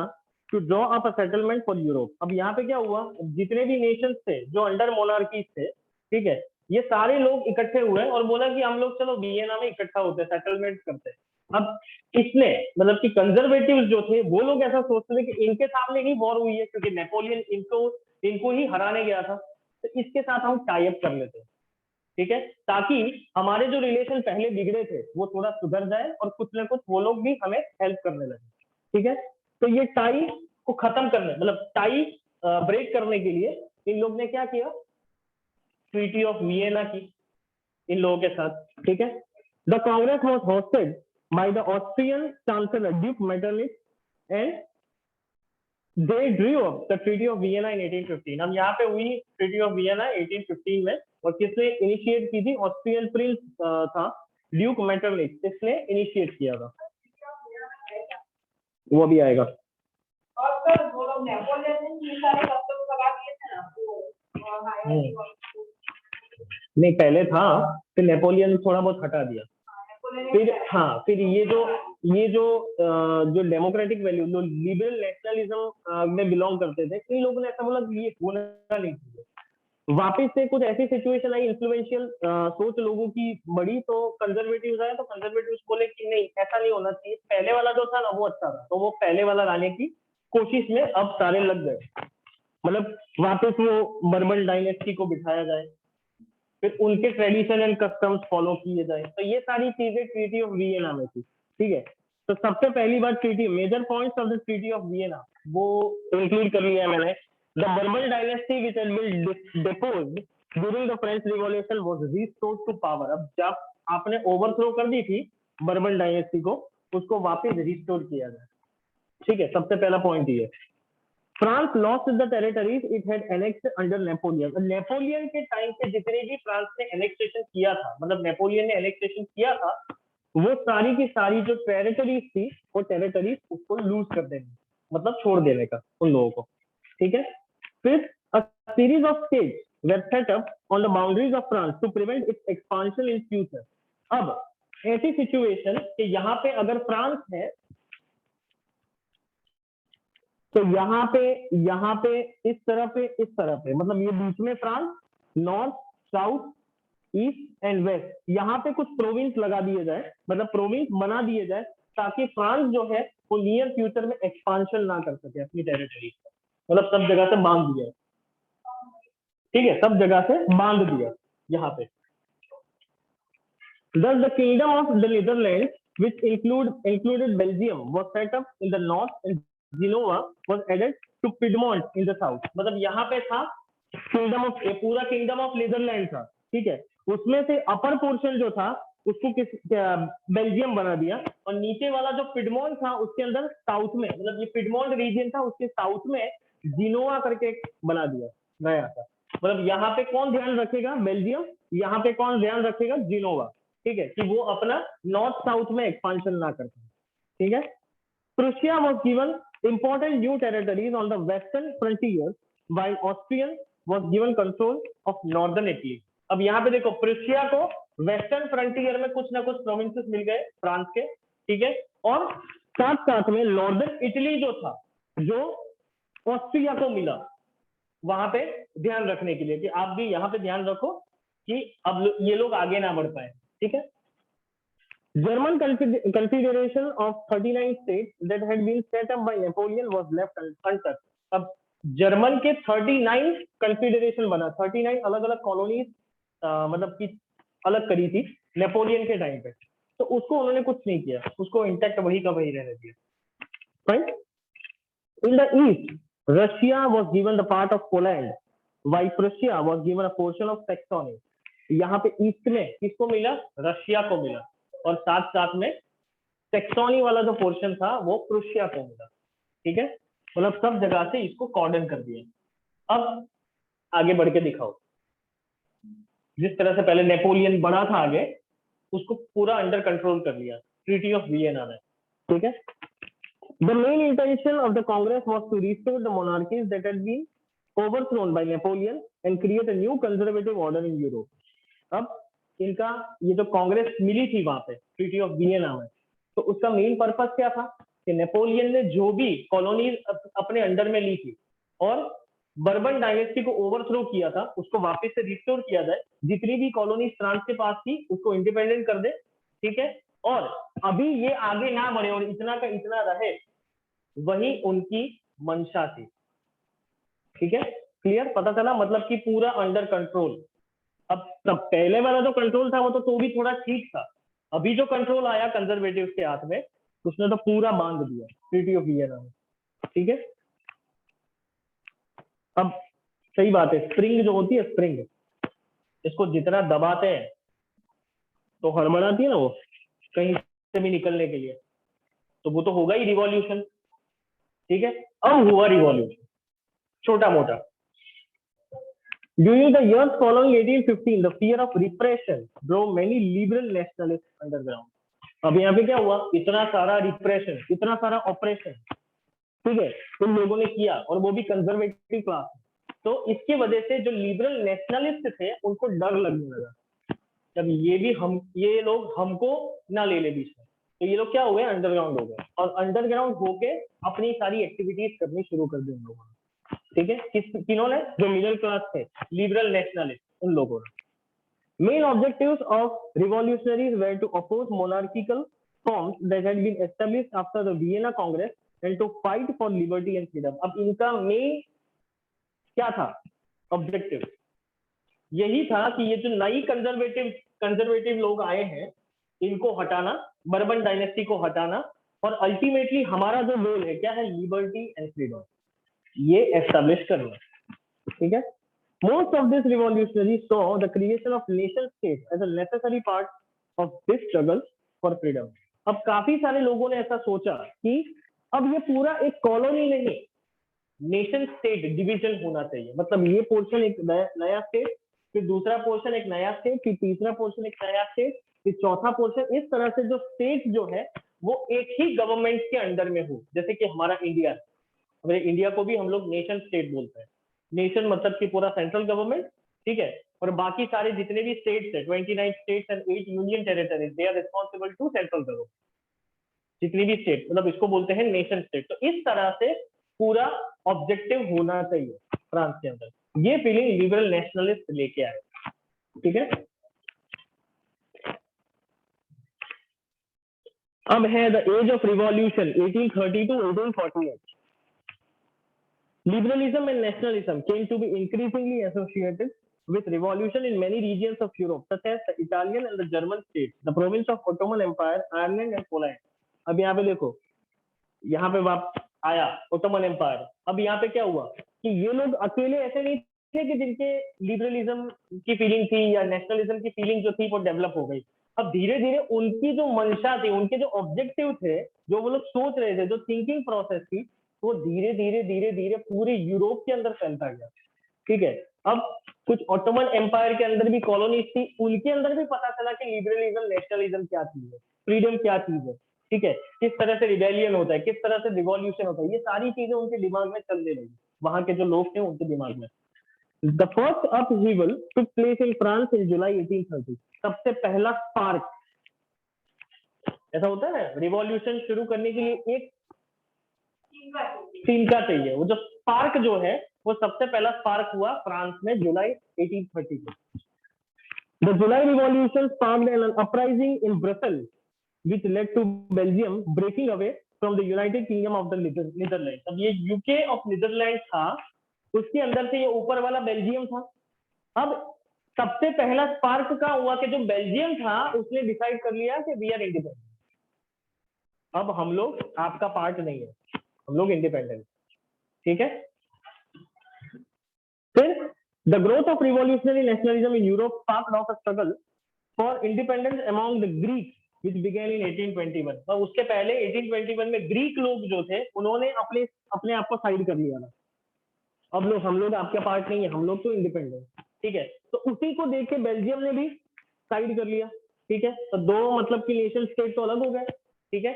to draw up a settlement for Europe. अब यहाँ पे क्या हुआ, जितने भी नेशंस थे जो अंडर मोनार्की थे, ठीक है, ये सारे लोग इकट्ठे हुए और बोला कि हम लोग चलो वियना में इकट्ठा होते हैं, सेटलमेंट करते हैं। अब इसने मतलब कि कंजर्वेटिव जो थे वो लोग ऐसा सोचते थे कि इनके सामने ही वॉर हुई है क्योंकि नेपोलियन इनको ही हराने गया था, तो इसके साथ हम टाई अप कर लेते हैं, ठीक है, ताकि हमारे जो रिलेशन पहले बिगड़े थे वो थोड़ा सुधर जाए और कुछ ना कुछ वो लोग भी हमें हेल्प करने लगे, ठीक है। तो ये टाई को खत्म करने मतलब टाई ब्रेक करने के लिए इन लोग ने क्या किया, ट्रीटी ऑफ वियना की इन लोगों के साथ, ठीक है। The congress was hosted by the Austrian chancellor duke Metternich and they drew up the treaty of Vienna in 1815. अब यहाँ पे हुई treaty of Vienna 1815 में, और किसने इनिशिएट की थी, ऑस्ट्रियन प्रिंस था ड्यूक मेटरनिच, इसने इनिशिएट किया था, वो भी आएगा। और सर वो लोग नेपोलियन ने ये सारे शब्दों को लगा दिए थे ना, नहीं पहले था, फिर नेपोलियन ने थोड़ा बहुत हटा दिया, फिर हाँ, फिर ये जो डेमोक्रेटिक वैल्यू, जो लिबरल नेशनलिज्म में बिलोंग करते थे, इन लोगों ने ऐसा बोला कि ये होना नहीं चाहिए। वापस से कुछ ऐसी सिचुएशन आई, इन्फ्लुएंशियल सोच लोगों की बड़ी, तो कंजर्वेटिव्स आए, तो कंजर्वेटिव्स बोले कि नहीं ऐसा नहीं होना चाहिए, पहले वाला जो था ना वो अच्छा था, तो वो पहले वाला लाने की कोशिश में अब सारे लग गए, मतलब वापस वो बर्बन डायनेस्टी को बिठाया जाए, फिर उनके ट्रेडिशन एंड कस्टम्स फॉलो किए जाए, तो ये सारी चीजें ट्रीटी ऑफ वियना में थी, ठीक है। तो सबसे पहली बात treaty, major points of the treaty of Vienna वो इंक्लूड कर लिया है मैंने। The Bourbon dynasty which had been deposed during the French revolution was restored to power. अब जब आपने ओवरथ्रो कर दी थी बर्बन डायनेस्टी को, उसको वापस रिस्टोर किया गया, ठीक है, सबसे पहला पॉइंट ये। France lost the territories it had annexed under Napoleon. Napoleon के टाइम पे जितने भी फ्रांस ने एनेक्सेशन किया था, मतलब नेपोलियन ने एनेक्सेशन किया था, वो सारी की सारी जो टेरिटरीज थी वो टेरिटरीज उसको लूज कर देने, मतलब छोड़ देने का उन लोगों को, ठीक है। फिर a series of states were set up on the boundaries of France to prevent its expansion in future. अब ऐसी सिचुएशन कि यहाँ पे अगर फ्रांस है तो यहाँ पे इस तरह पे मतलब ये बीच में France, north, south, east and west, यहाँ पे कुछ प्रोविंस लगा दिए जाए, मतलब प्रोविंस बना दिए जाए, ताकि फ्रांस जो है वो नियर फ्यूचर में एक्सपांशन ना कर सके अपनी टेरिटरी, मतलब सब जगह से बांध दिया, ठीक है, सब जगह से बांध दिया यहाँ पे। Thus the kingdom of the Netherlands, which included Belgium, was set up in the north and Genoa was added to Piedmont in the south. मतलब यहाँ पे था किंगडम ऑफ, पूरा किंगडम ऑफ नीदरलैंड था, ठीक है, उसमें से अपर पोर्शन जो था उसको बेल्जियम बना दिया, और नीचे वाला जो पिडमोंट था उसके अंदर साउथ में, मतलब ये पिडमोंट रीजन था उसके साउथ में जिनोवा करके बना दिया नया था। मतलब यहाँ पे कौन ध्यान रखेगा, बेल्जियम, यहाँ पे कौन ध्यान रखेगा, जिनोवा, ठीक है, कि वो अपना नॉर्थ साउथ में एक्सपांशन ना कर पाए, ठीक है। Prussia was given important new territories on the western frontier while Austrian was given control of northern Italy। अब यहाँ पे देखो, प्रुशिया को वेस्टर्न फ्रंटियर में कुछ ना कुछ प्रोविंसेस मिल गए फ्रांस के, ठीक है, और साथ साथ में नॉर्दर्न इटली जो था, जो ऑस्ट्रिया को मिला, वहां पे ध्यान रखने के लिए कि आप भी यहाँ पे ध्यान रखो कि अब ये लोग आगे ना बढ़ पाए, ठीक है। German confederation of 39 states that had been set up by Napoleon was left untouched। अब जर्मन के 39 कन्फेडरेशन बना, 39 अलग अलग कॉलोनीज मतलब कि अलग करी थी नेपोलियन के टाइम पे, तो उसको उन्होंने कुछ नहीं किया, उसको इंटैक्ट वही का वही रहने दिया। Right. In the east Russia was given the part of Poland while Prussia was given a portion of Saxony. यहाँ पे ईस्ट में किसको मिला, रशिया को मिला, और साथ साथ में सैक्सोनी वाला जो पोर्शन था वो प्रुशिया को मिला, ठीक है। मतलब सब जगह से इसको कॉर्डन कर दिया। अब आगे बढ़ के दिखाओ, जिस तरह से पहले नेपोलियन बढ़ा था आगे, उसको पूरा अंडर कंट्रोल कर लिया ट्रीटी ऑफ वियना में, ठीक है। The main intention of the Congress was to restore the monarchies that had been overthrown by Napoleon and create a new conservative order in Europe। अब इनका ये जो कांग्रेस मिली थी वहां पे ट्रीटी ऑफ वियना में, तो उसका मेन पर्पस क्या था कि नेपोलियन ने जो भी कॉलोनीज अपने अंडर में ली थी और बर्बन डायनेस्टी को ओवरथ्रो किया था, उसको वापस से रिस्टोर किया जाए, जितनी भी कॉलोनीज फ्रांस के पास थी उसको इंडिपेंडेंट कर दे, ठीक है, और अभी ये आगे ना बढ़े और इतना का इतना रहे, वही उनकी मंशा थी, ठीक है। क्लियर, पता चला, मतलब कि पूरा अंडर कंट्रोल। अब तब पहले वाला जो कंट्रोल था वो तो भी थोड़ा ठीक था, अभी जो कंट्रोल आया कंजर्वेटिव के हाथ में, उसने तो पूरा बांध दिया ट्रीटी ऑफ वियना में, ठीक है। अब सही बात है, स्प्रिंग जो होती है, स्प्रिंग, इसको जितना दबाते हैं तो हड़बड़ाती है ना वो कहीं से भी निकलने के लिए, तो वो तो होगा ही रिवॉल्यूशन, ठीक है। अब हुआ रिवॉल्यूशन छोटा मोटा। During the years following 1815, the fear of repression drove many liberal nationalists underground। अब यहाँ पे क्या हुआ, इतना सारा रिप्रेशन, इतना सारा ऑपरेशन, ठीक है, उन लोगों ने किया, और वो भी कंजर्वेटिव क्लास, तो इसकी वजह से जो लिबरल नेशनलिस्ट थे उनको डर लगने लगा, जब ये लोग हमको ना ले ले बीच में, तो ये लोग क्या हुए, अंडरग्राउंड हो गए, और अंडरग्राउंड होके अपनी सारी एक्टिविटीज करनी शुरू कर दी उन लोगों ने, ठीक है। किन्होंने, जो मिडिल क्लास थे, लिबरल नेशनलिस्ट, उन लोगों ने। Main objectives of revolutionaries were to oppose monarchical forms that had been established after the Vienna Congress and to fight for liberty and freedom. अब इनका मेन क्या था ऑब्जेक्टिव, यही था कि ये जो नई कंजर्वेटिव लोग आए हैं, इनको हटाना, बर्बन डायनेस्टी को हटाना, और अल्टीमेटली हमारा जो गोल है क्या है, लिबर्टी एंड फ्रीडम, ये एस्टैब्लिश करना, ठीक है। Most of these revolutionaries saw the creation of nation states as a necessary part of this struggle for freedom। अब काफी सारे लोगों ने ऐसा सोचा कि अब ये पूरा एक कॉलोनी नहीं, नेशन स्टेट डिवीजन होना चाहिए, मतलब ये पोर्शन एक नया स्टेट, फिर दूसरा पोर्शन एक नया स्टेट, फिर तीसरा पोर्शन एक नया स्टेट, फिर चौथा पोर्शन, इस तरह से जो स्टेट जो है वो एक ही गवर्नमेंट के अंडर में हो, जैसे कि हमारा इंडिया है, हमारे इंडिया को भी हम लोग नेशन स्टेट बोलते हैं। नेशन मतलब कि पूरा सेंट्रल गवर्नमेंट, ठीक है, और बाकी सारे जितने भी स्टेट्स है, 29 states and 8 union territories, they are responsible to central government, जितनी भी स्टेट, मतलब इसको बोलते हैं नेशन स्टेट। तो इस तरह से पूरा ऑब्जेक्टिव होना चाहिए फ्रांस के अंदर, ये फीलिंग लिबरल नेशनलिस्ट लेके आए, ठीक है। अब है the age of revolution 1830 to 1848। Liberalism and nationalism came to be increasingly associated with revolution in many regions of Europe, such as the Italian and the German states, the province of Ottoman Empire, Ireland and Poland। अब यहाँ पे देखो, यहाँ पे आया Ottoman empire. अब यहाँ पे क्या हुआ कि ये लोग अकेले ऐसे नहीं के जिनके लिबरलिज्म की फीलिंग थी या नेशनलिज्म की फीलिंग जो थी वो डेवलप हो गई। अब धीरे धीरे उनकी जो मंशा थी, उनके जो ऑब्जेक्टिव थे, जो वो लोग सोच रहे थे, जो थिंकिंग प्रोसेस थी, वो धीरे धीरे धीरे धीरे पूरे यूरोप के अंदर फैलता गया। ठीक है, अब कुछ ऑटोमन एम्पायर के अंदर भी कॉलोनीज थी, उनके अंदर भी पता चला कि लिबरलिज्म नेशनलिज्म क्या चीज है, फ्रीडम क्या चीज है। ठीक है, किस तरह से रिबेलियन होता है, किस तरह से रिवॉल्यूशन होता है, ये सारी चीजें उनके दिमाग में चलने लगी, वहां के जो लोग थे उनके दिमाग में। The first upheaval took place in France in July 1830। सबसे पहला स्पार्क, ऐसा होता है ना, रिवॉल्यूशन शुरू करने के लिए एक तिनका चाहिए, वो जो स्पार्क जो है वो सबसे पहला स्पार्क हुआ फ्रांस में जुलाई 1830 को। The July Revolution sparked an uprising in Brussels, which led to Belgium breaking away from the United Kingdom of the Netherlands. अब ये यूके ऑफ नीदरलैंड था, उसके अंदर से ये ऊपर वाला बेल्जियम था। अब सबसे पहला स्पार्क का हुआ कि जो बेल्जियम था उसने डिसाइड कर लिया कि वी आर इंडिपेंडेंट, अब हम लोग आपका पार्ट नहीं है, हम लोग इंडिपेंडेंट। ठीक है, फिर the growth of revolutionary nationalism in Europe sparked off a struggle for independence among the Greeks which began in 1821। और उसके पहले 1821 में ग्रीक लोग जो थे उन्होंने अपने आप को साइड कर लिया था, अब लोग हम लोग आपके पार्ट नहीं है, हम लोग तो इंडिपेंडेंट। ठीक है, तो उसी को देख के बेल्जियम ने भी साइड कर लिया। ठीक है, तो दो मतलब कि नेशन स्टेट तो अलग हो गए। ठीक है,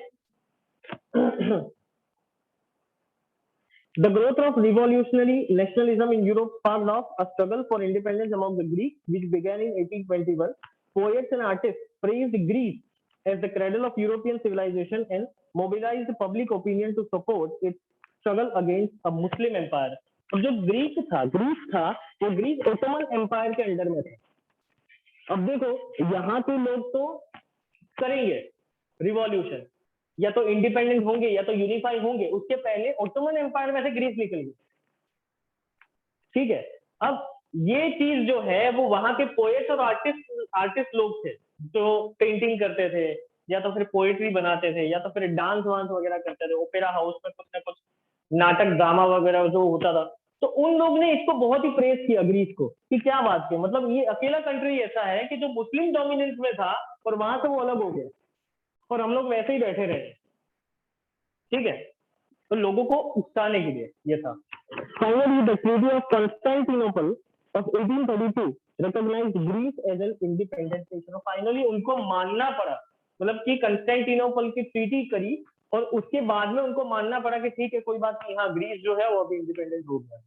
The growth of revolutionary nationalism in Europe sparked off a struggle for independence among the Greeks, which began in 1821. Poets and artists praised Greece as the cradle of European civilization and mobilized public opinion to support its struggle against a Muslim empire. अब जो Greece था वो Greece Ottoman empire के under में था। अब देखो, यहाँ के लोग तो करेंगे रिवॉल्यूशन, या तो इंडिपेंडेंट होंगे या तो यूनिफाई होंगे, उसके पहले ओटोमन एम्पायर में से ग्रीस निकल गई। ठीक है, अब ये चीज जो है वो वहां के पोएट और आर्टिस्ट लोग थे जो पेंटिंग करते थे, या तो फिर पोएट्री बनाते थे, या तो फिर डांस वांस वगैरह करते थे, ओपेरा हाउस में कुछ ना कुछ नाटक ड्रामा वगैरह जो होता था। तो उन लोग ने इसको बहुत ही प्रेज किया ग्रीस को, कि क्या बात है, मतलब ये अकेला कंट्री ऐसा है कि जो मुस्लिम डोमिनेंस में था और वहां से वो अलग हो गया और हम लोग वैसे ही बैठे रहे। ठीक है, तो लोगों को उकसाने के लिए ये था। Finally, the Treaty of Constantinople of 1832 recognized Greece as an independent nation। Finally उनको मानना पड़ा, मतलब कि कंस्टेंटिनोपल की ट्रीटी करी और उसके बाद में उनको मानना पड़ा कि ठीक है कोई बात नहीं, हाँ ग्रीस जो है वो अभी इंडिपेंडेंट हो गया।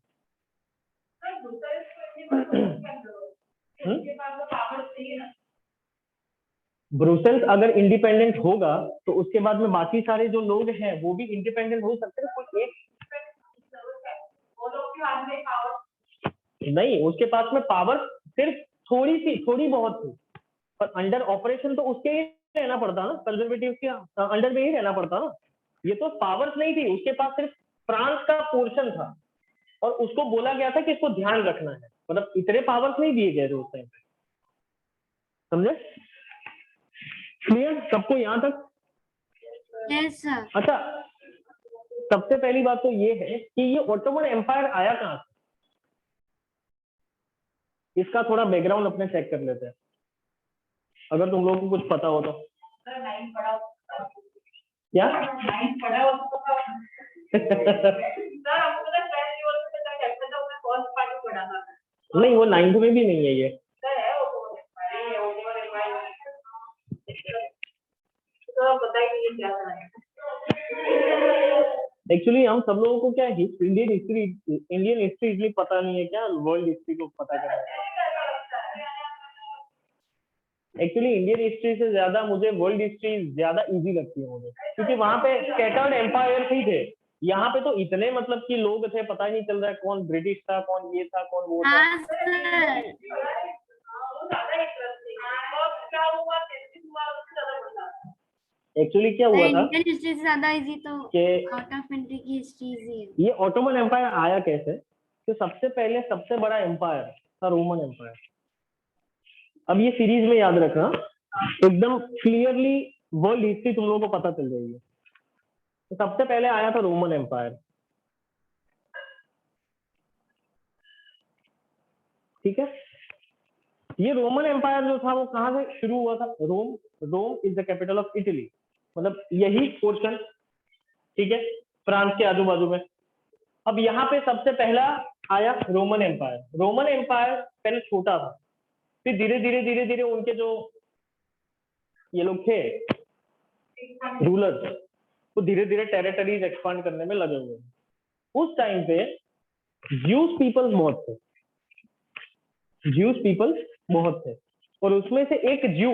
ब्रुसेल्स अगर इंडिपेंडेंट होगा तो उसके बाद में बाकी सारे जो लोग हैं वो भी इंडिपेंडेंट हो सकते हैं। कोई एक नहीं, उसके पास में पावर सिर्फ थोड़ी बहुत थी, पर अंडर ऑपरेशन तो उसके ही रहना पड़ता ना, कंजर्वेटिव के अंडर में ही रहना पड़ता ना। ये तो पावर्स नहीं थी, उसके पास सिर्फ फ्रांस का पोर्शन था और उसको बोला गया था कि इसको ध्यान रखना है, मतलब इतने पावर्स नहीं दिए गए थे उस टाइम पे। समझे? क्लियर सबको यहाँ तक? Yes sir. अच्छा, सबसे पहली बात तो ये है कि ये ऑटोमन एम्पायर आया कहाँ से, इसका थोड़ा बैकग्राउंड अपने चेक कर लेते हैं, अगर तुम लोगों को कुछ पता हो तो। क्या नहीं, वो 9th में भी नहीं है ये। एक्चुअली हम सब लोगों को क्या है, इंडियन हिस्ट्री इतनी पता नहीं है, क्या वर्ल्ड हिस्ट्री को पता करना है। एक्चुअली इंडियन हिस्ट्री से ज्यादा मुझे वर्ल्ड हिस्ट्री ज्यादा इजी लगती है मुझे, क्योंकि वहां पे स्कैटर्ड एम्पायर ही थे। यहाँ पे तो इतने मतलब कि लोग थे, पता ही नहीं चल रहा है कौन ब्रिटिश था, कौन ये था, कौन वो था। हाँ सर। एक्चुअली क्या हुआ था इंडियन हिस्ट्री से ज्यादा इजी तो कि आउट ऑफ कंट्री की हिस्ट्री इजी है। ये ऑटोमन एम्पायर आया कैसे, तो सबसे पहले सबसे बड़ा एम्पायर था रोमन एम्पायर। अब ये सीरीज में याद रखना, एकदम क्लियरली वर्ल्ड हिस्ट्री तुम लोगों को पता चल जाएगी। तो सबसे पहले आया था रोमन एम्पायर। ठीक है। ये रोमन एम्पायर जो था वो कहाँ से शुरू हुआ था? Rome. Rome is the capital of Italy, मतलब यही पोर्शन, ठीक है, फ्रांस के आजू बाजू में। अब यहाँ पे सबसे पहला आया रोमन एम्पायर। रोमन एम्पायर पहले छोटा था, फिर धीरे धीरे धीरे धीरे उनके जो ये लोग थे रूलर्स, वो धीरे धीरे टेरिटरीज एक्सपांड करने में लगे हुए हैं। उस टाइम पे ज्यूस पीपल्स बहुत थे, ज्यूस पीपल्स बहुत थे, और उसमें से एक ज्यू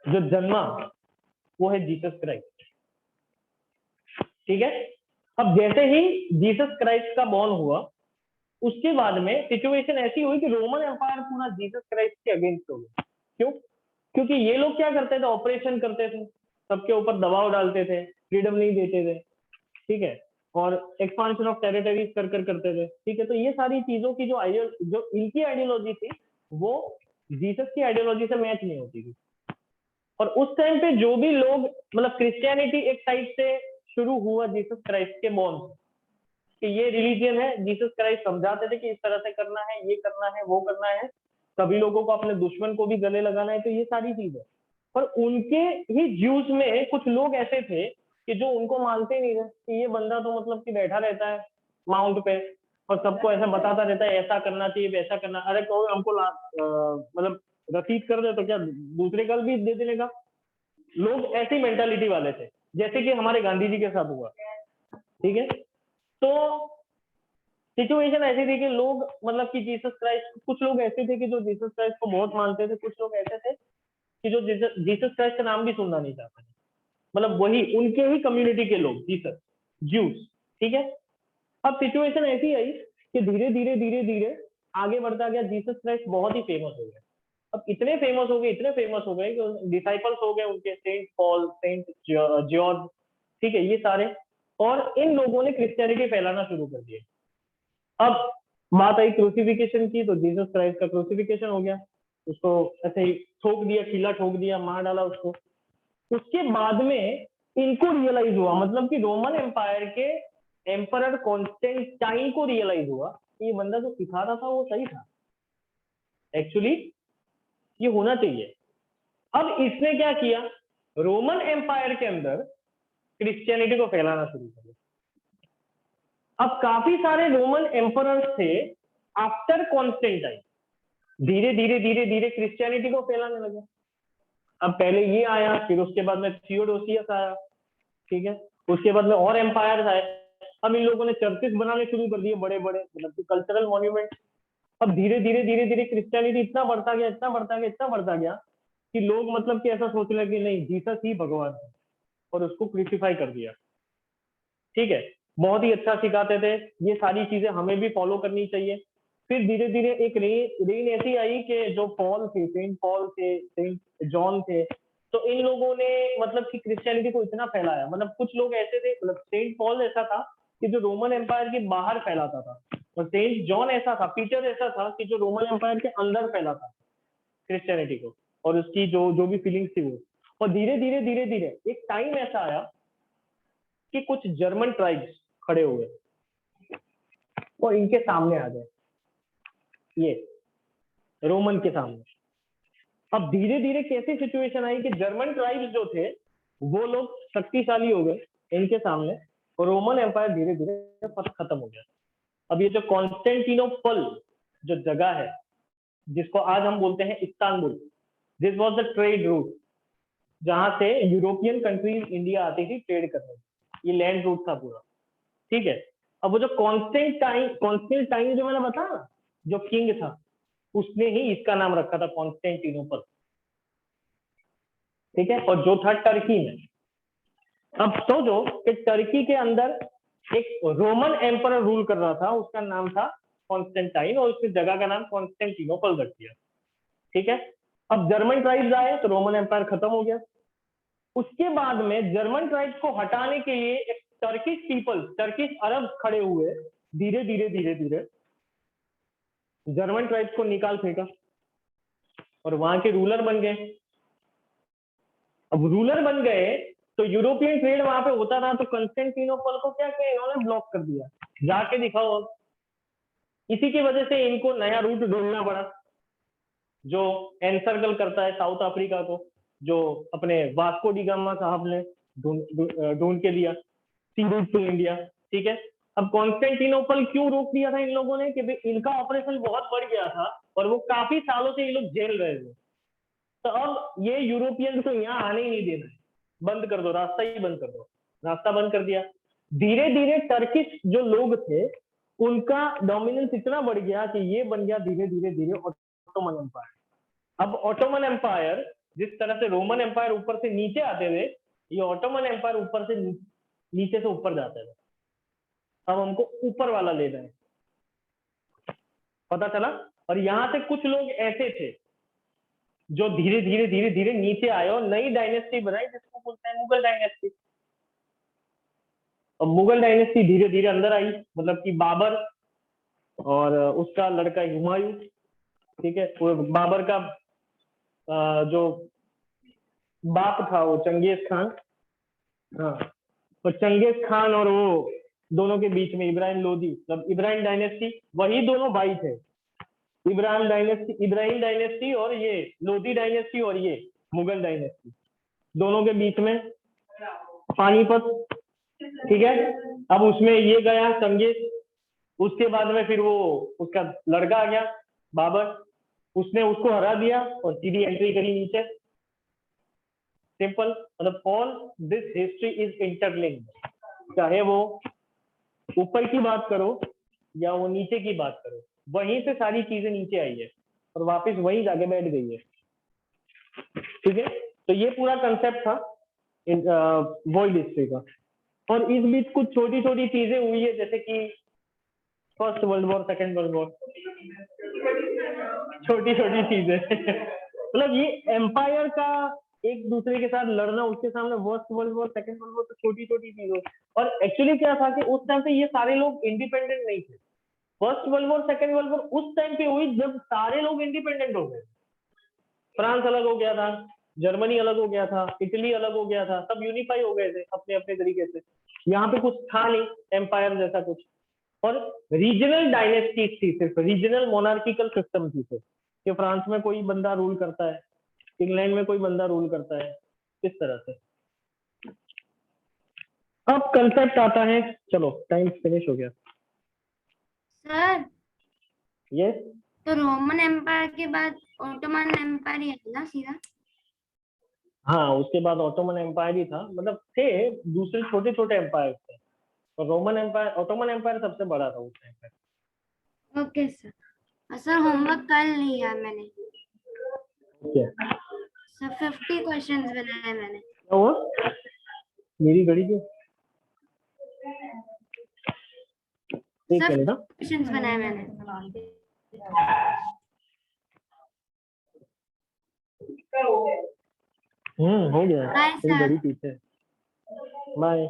जो जन्मा वो है जीसस क्राइस्ट, ठीक है। अब जैसे ही जीसस क्राइस्ट का बॉर्न हुआ, उसके बाद में सिचुएशन ऐसी हुई कि रोमन एम्पायर पूरा जीसस क्राइस्ट के अगेंस्ट हो गया। क्यों? क्योंकि ये लोग क्या करते थे? ऑपरेशन करते थे, सबके ऊपर दबाव डालते थे, फ्रीडम नहीं देते थे, ठीक है, और एक्सपांशन ऑफ टेरिटरीज कर करते थे, ठीक है। तो ये सारी चीजों की जो इनकी आइडियोलॉजी थी वो जीसस की आइडियोलॉजी से मैच नहीं होती थी। और उस टाइम पे जो भी लोग, मतलब क्रिश्चियनिटी एक टाइप से शुरू हुआ जीसस क्राइस्ट के बॉर्न से, कि ये रिलीजियन है। जीसस क्राइस्ट समझाते थे कि इस तरह से करना है, ये करना है, वो करना है, सभी लोगों को, अपने दुश्मन को भी गले लगाना है, तो ये सारी चीजें। पर उनके ही ज्यूज में कुछ लोग ऐसे थे कि जो उनको मानते नहीं थे कि ये बंदा तो मतलब कि बैठा रहता है माउंट पे और सबको ऐसा बताता रहता है ऐसा करना चाहिए, वैसा करना। अरे कहो हमको मतलब रसीद कर दे तो क्या दूसरे कल भी दे देने का। लोग ऐसी मेंटालिटी वाले थे, जैसे कि हमारे गांधी जी के साथ हुआ, ठीक है। तो सिचुएशन ऐसी थी कि लोग, मतलब कि जीसस क्राइस्ट, कुछ लोग ऐसे थे कि जो जीसस क्राइस्ट को बहुत मानते थे, कुछ लोग ऐसे थे कि जो जीसस क्राइस्ट का नाम भी सुनना नहीं चाहते थे, मतलब वही उनके ही कम्युनिटी के लोग, जीसस ज्यूस, ठीक है। अब सिचुएशन ऐसी आई कि धीरे धीरे धीरे धीरे आगे बढ़ता गया। जीसस क्राइस्ट बहुत ही फेमस हो गए। अब इतने फेमस हो गए, इतने फेमस हो गए कि डिसाइपल्स हो गए उनके, सेंट पॉल, सेंट जॉर्ज, ठीक है, ये सारे। और इन लोगों ने क्रिश्चियनिटी फैलाना शुरू कर दिया। अब बात आई क्रूसिफिकेशन की, तो जीसस क्राइस्ट का क्रूसिफिकेशन हो गया, उसको ऐसे ही ठोक दिया, खीला ठोक दिया, मार डाला उसको। उसके बाद में इनको रियलाइज हुआ, मतलब कि रोमन एम्पायर के एम्परर कॉन्स्टेंटाइन को रियलाइज हुआ कि ये बंदा जो सिखा रहा था वो सही था, एक्चुअली ये होना चाहिए। अब इसने क्या किया? रोमन एम्पायर के अंदर क्रिश्चियनिटी को फैलाना शुरू कर दिया। अब काफी सारे रोमन एम्परर्स थे आफ्टर कॉन्स्टेंटाइन, धीरे धीरे धीरे धीरे क्रिश्चियनिटी को फैलाने लगे। अब पहले ये आया, फिर उसके बाद में थियोडोसियस आया, ठीक है, उसके बाद में और एम्पायर आए। अब इन लोगों ने चर्चेस बनाने शुरू कर दिए, बड़े बड़े, मतलब कल्चरल मॉन्यूमेंट। अब धीरे धीरे धीरे धीरे क्रिश्चियनिटी इतना बढ़ता गया, इतना बढ़ता गया, इतना बढ़ता गया कि लोग, मतलब कि ऐसा सोचने लगे नहीं, जीसस ही भगवान है, और उसको क्रूसिफाई कर दिया, ठीक है। बहुत ही अच्छा सिखाते थे, ये सारी चीजें हमें भी फॉलो करनी चाहिए। फिर धीरे धीरे एक रेन ऐसी आई कि जो पॉल थे, सेंट पॉल थे, सेंट जॉन थे, तो इन लोगों ने मतलब कि क्रिश्चियनिटी को इतना फैलाया। मतलब कुछ लोग ऐसे थे, मतलब सेंट पॉल ऐसा था कि जो रोमन एम्पायर के बाहर फैलाता था, और सेंट जॉन ऐसा था, पीटर ऐसा था कि जो रोमन एम्पायर के अंदर फैलाता क्रिश्चियनिटी को, और उसकी जो जो भी फीलिंग्स थी वो। और धीरे धीरे धीरे धीरे एक टाइम ऐसा आया कि कुछ जर्मन ट्राइब्स खड़े हुए और इनके सामने आ गए, ये रोमन के सामने। अब धीरे धीरे कैसी सिचुएशन आई कि जर्मन ट्राइब्स जो थे वो लोग शक्तिशाली हो गए इनके सामने, और रोमन एम्पायर धीरे धीरे खत्म हो गया। अब ये जो कॉन्स्टेंटिनोपल जो जगह है, जिसको आज हम बोलते हैं Istanbul, this was the trade route, जहां से यूरोपियन कंट्रीज इंडिया आती थी ट्रेड करने, ये लैंड रूट था पूरा, ठीक है। अब वो जो कॉन्स्टेंटाइन जो मैंने बताया ना, जो किंग था, उसने ही इसका नाम रखा था कॉन्स्टेंटिनोपल, ठीक है। और जो था टर्की में। अब सोचो कि टर्की के अंदर एक रोमन एम्परर रूल कर रहा था, उसका नाम था कॉन्स्टेंटाइन, और उसने जगह का नाम कॉन्स्टेंटिनोपल रख दिया, ठीक है। अब जर्मन ट्राइब्स आए तो रोमन एम्पायर खत्म हो गया। उसके बाद में जर्मन ट्राइब्स को हटाने के लिए एक टर्किश पीपल, टर्किश अरब खड़े हुए, धीरे धीरे धीरे धीरे जर्मन ट्राइब्स को निकाल फेंका और वहां के रूलर बन गए। अब रूलर बन गए तो यूरोपियन ट्रेड वहां पे होता था, तो कंस्टेंटिनोपल को क्या किया इन्होंने? ब्लॉक कर दिया। जाके दिखाओ इसी की वजह से इनको नया रूट ढूंढना पड़ा, जो एनसर्कल करता है साउथ अफ्रीका को, जो अपने वास्को डी गामा साहब ने ढूंढ के दिया, सी रूट टू इंडिया। ठीक है, अब कॉन्स्टेंटिनोपल क्यों रोक दिया था इन लोगों ने कि भाई इनका ऑपरेशन बहुत बढ़ गया था और वो काफी सालों से ये लोग झेल रहे थे, तो अब ये यूरोपियंस को यहाँ आने ही नहीं देना है, बंद कर दो, रास्ता ही बंद कर दो। रास्ता बंद कर दिया। धीरे धीरे टर्किश जो लोग थे उनका डोमिनेंस इतना बढ़ गया कि ये बन गया धीरे धीरे धीरे ऑटोमन एम्पायर। अब ऑटोमन एम्पायर जिस तरह से रोमन एम्पायर ऊपर से नीचे आते थे, ये ऑटोमन एम्पायर ऊपर से नीचे से ऊपर जाते थे। अब हमको ऊपर वाला लेना है, पता चला। और यहां से कुछ लोग ऐसे थे जो धीरे धीरे धीरे धीरे नीचे आए और नई डायनेस्टी बनाई जिसको बोलते हैं मुगल डायनेस्टी। और मुगल डायनेस्टी धीरे धीरे अंदर आई, मतलब कि बाबर और उसका लड़का हुमायूं। ठीक है, वो बाबर का जो बाप था वो चंगेज खान। हाँ, तो चंगेज खान और वो दोनों के बीच में इब्राहिम लोदी, मतलब इब्राहिम डायनेस्टी, वही दोनों भाई थे। इब्राहिम डायनेस्टी और ये लोदी डायनेस्टी और ये मुगल डायनेस्टी, दोनों के बीच में पानीपत। ठीक है, अब उसमें ये गया चंगेज, उसके बाद में फिर वो उसका लड़का आ गया बाबर, उसने उसको हरा दिया और सीधी एंट्री करी नीचे। सिंपल, मतलब all this history is interlinked, चाहे वो ऊपर की बात करो या वो नीचे की बात करो, वहीं से सारी चीजें नीचे आई है और वापस वहीं जाके बैठ गई है। ठीक है, तो ये पूरा कंसेप्ट था वर्ल्ड हिस्ट्री का। और इस बीच कुछ छोटी छोटी चीजें हुई है, जैसे कि first world war, second world war, छोटी छोटी चीजें मतलब ये एम्पायर का एक दूसरे के साथ लड़ना, उसके सामने first world war, second world war, तो छोटी छोटी चीजों। और एक्चुअली क्या था कि उस टाइम पे ये सारे लोग इंडिपेंडेंट नहीं थे। First world war, second world war उस टाइम पे हुई जब सारे लोग इंडिपेंडेंट हो गए। फ्रांस अलग हो गया था, जर्मनी अलग हो गया था, इटली अलग हो गया था, सब यूनिफाई हो गए थे अपने अपने तरीके से। यहाँ पे कुछ था नहीं एम्पायर जैसा कुछ, और रीजनल डायनेस्टीज थी, सिर्फ रीजनल मोनार्किकल सिस्टम थी सिर्फ, कि फ्रांस में कोई बंदा रूल करता है, इंग्लैंड में कोई बंदा रूल करता है, इस तरह से। अब कंसेप्ट आता है, चलो टाइम फिनिश हो गया। सर, यस, तो रोमन एम्पायर के बाद ऑटोमन एम्पायर ही है ना सीधा? हाँ, उसके बाद ऑटोमन एम्पायर ही था, मतलब थे दूसरे छोटे छोटे एम्पायर थे, और रोमन एम्पायर, ऑटोमन एम्पायर सबसे बड़ा था उस टाइम पे। Okay sir. सर होमवर्क कर लिया मैंने ओके, सर, 50 क्वेश्चंस बनाए मैंने। क्या हुआ मेरी घड़ी क्यों? एक सर मिनट। क्वेश्चंस बनाए मैंने। हो गया, बाय मेरी सर। घड़ी पीछे। बाय।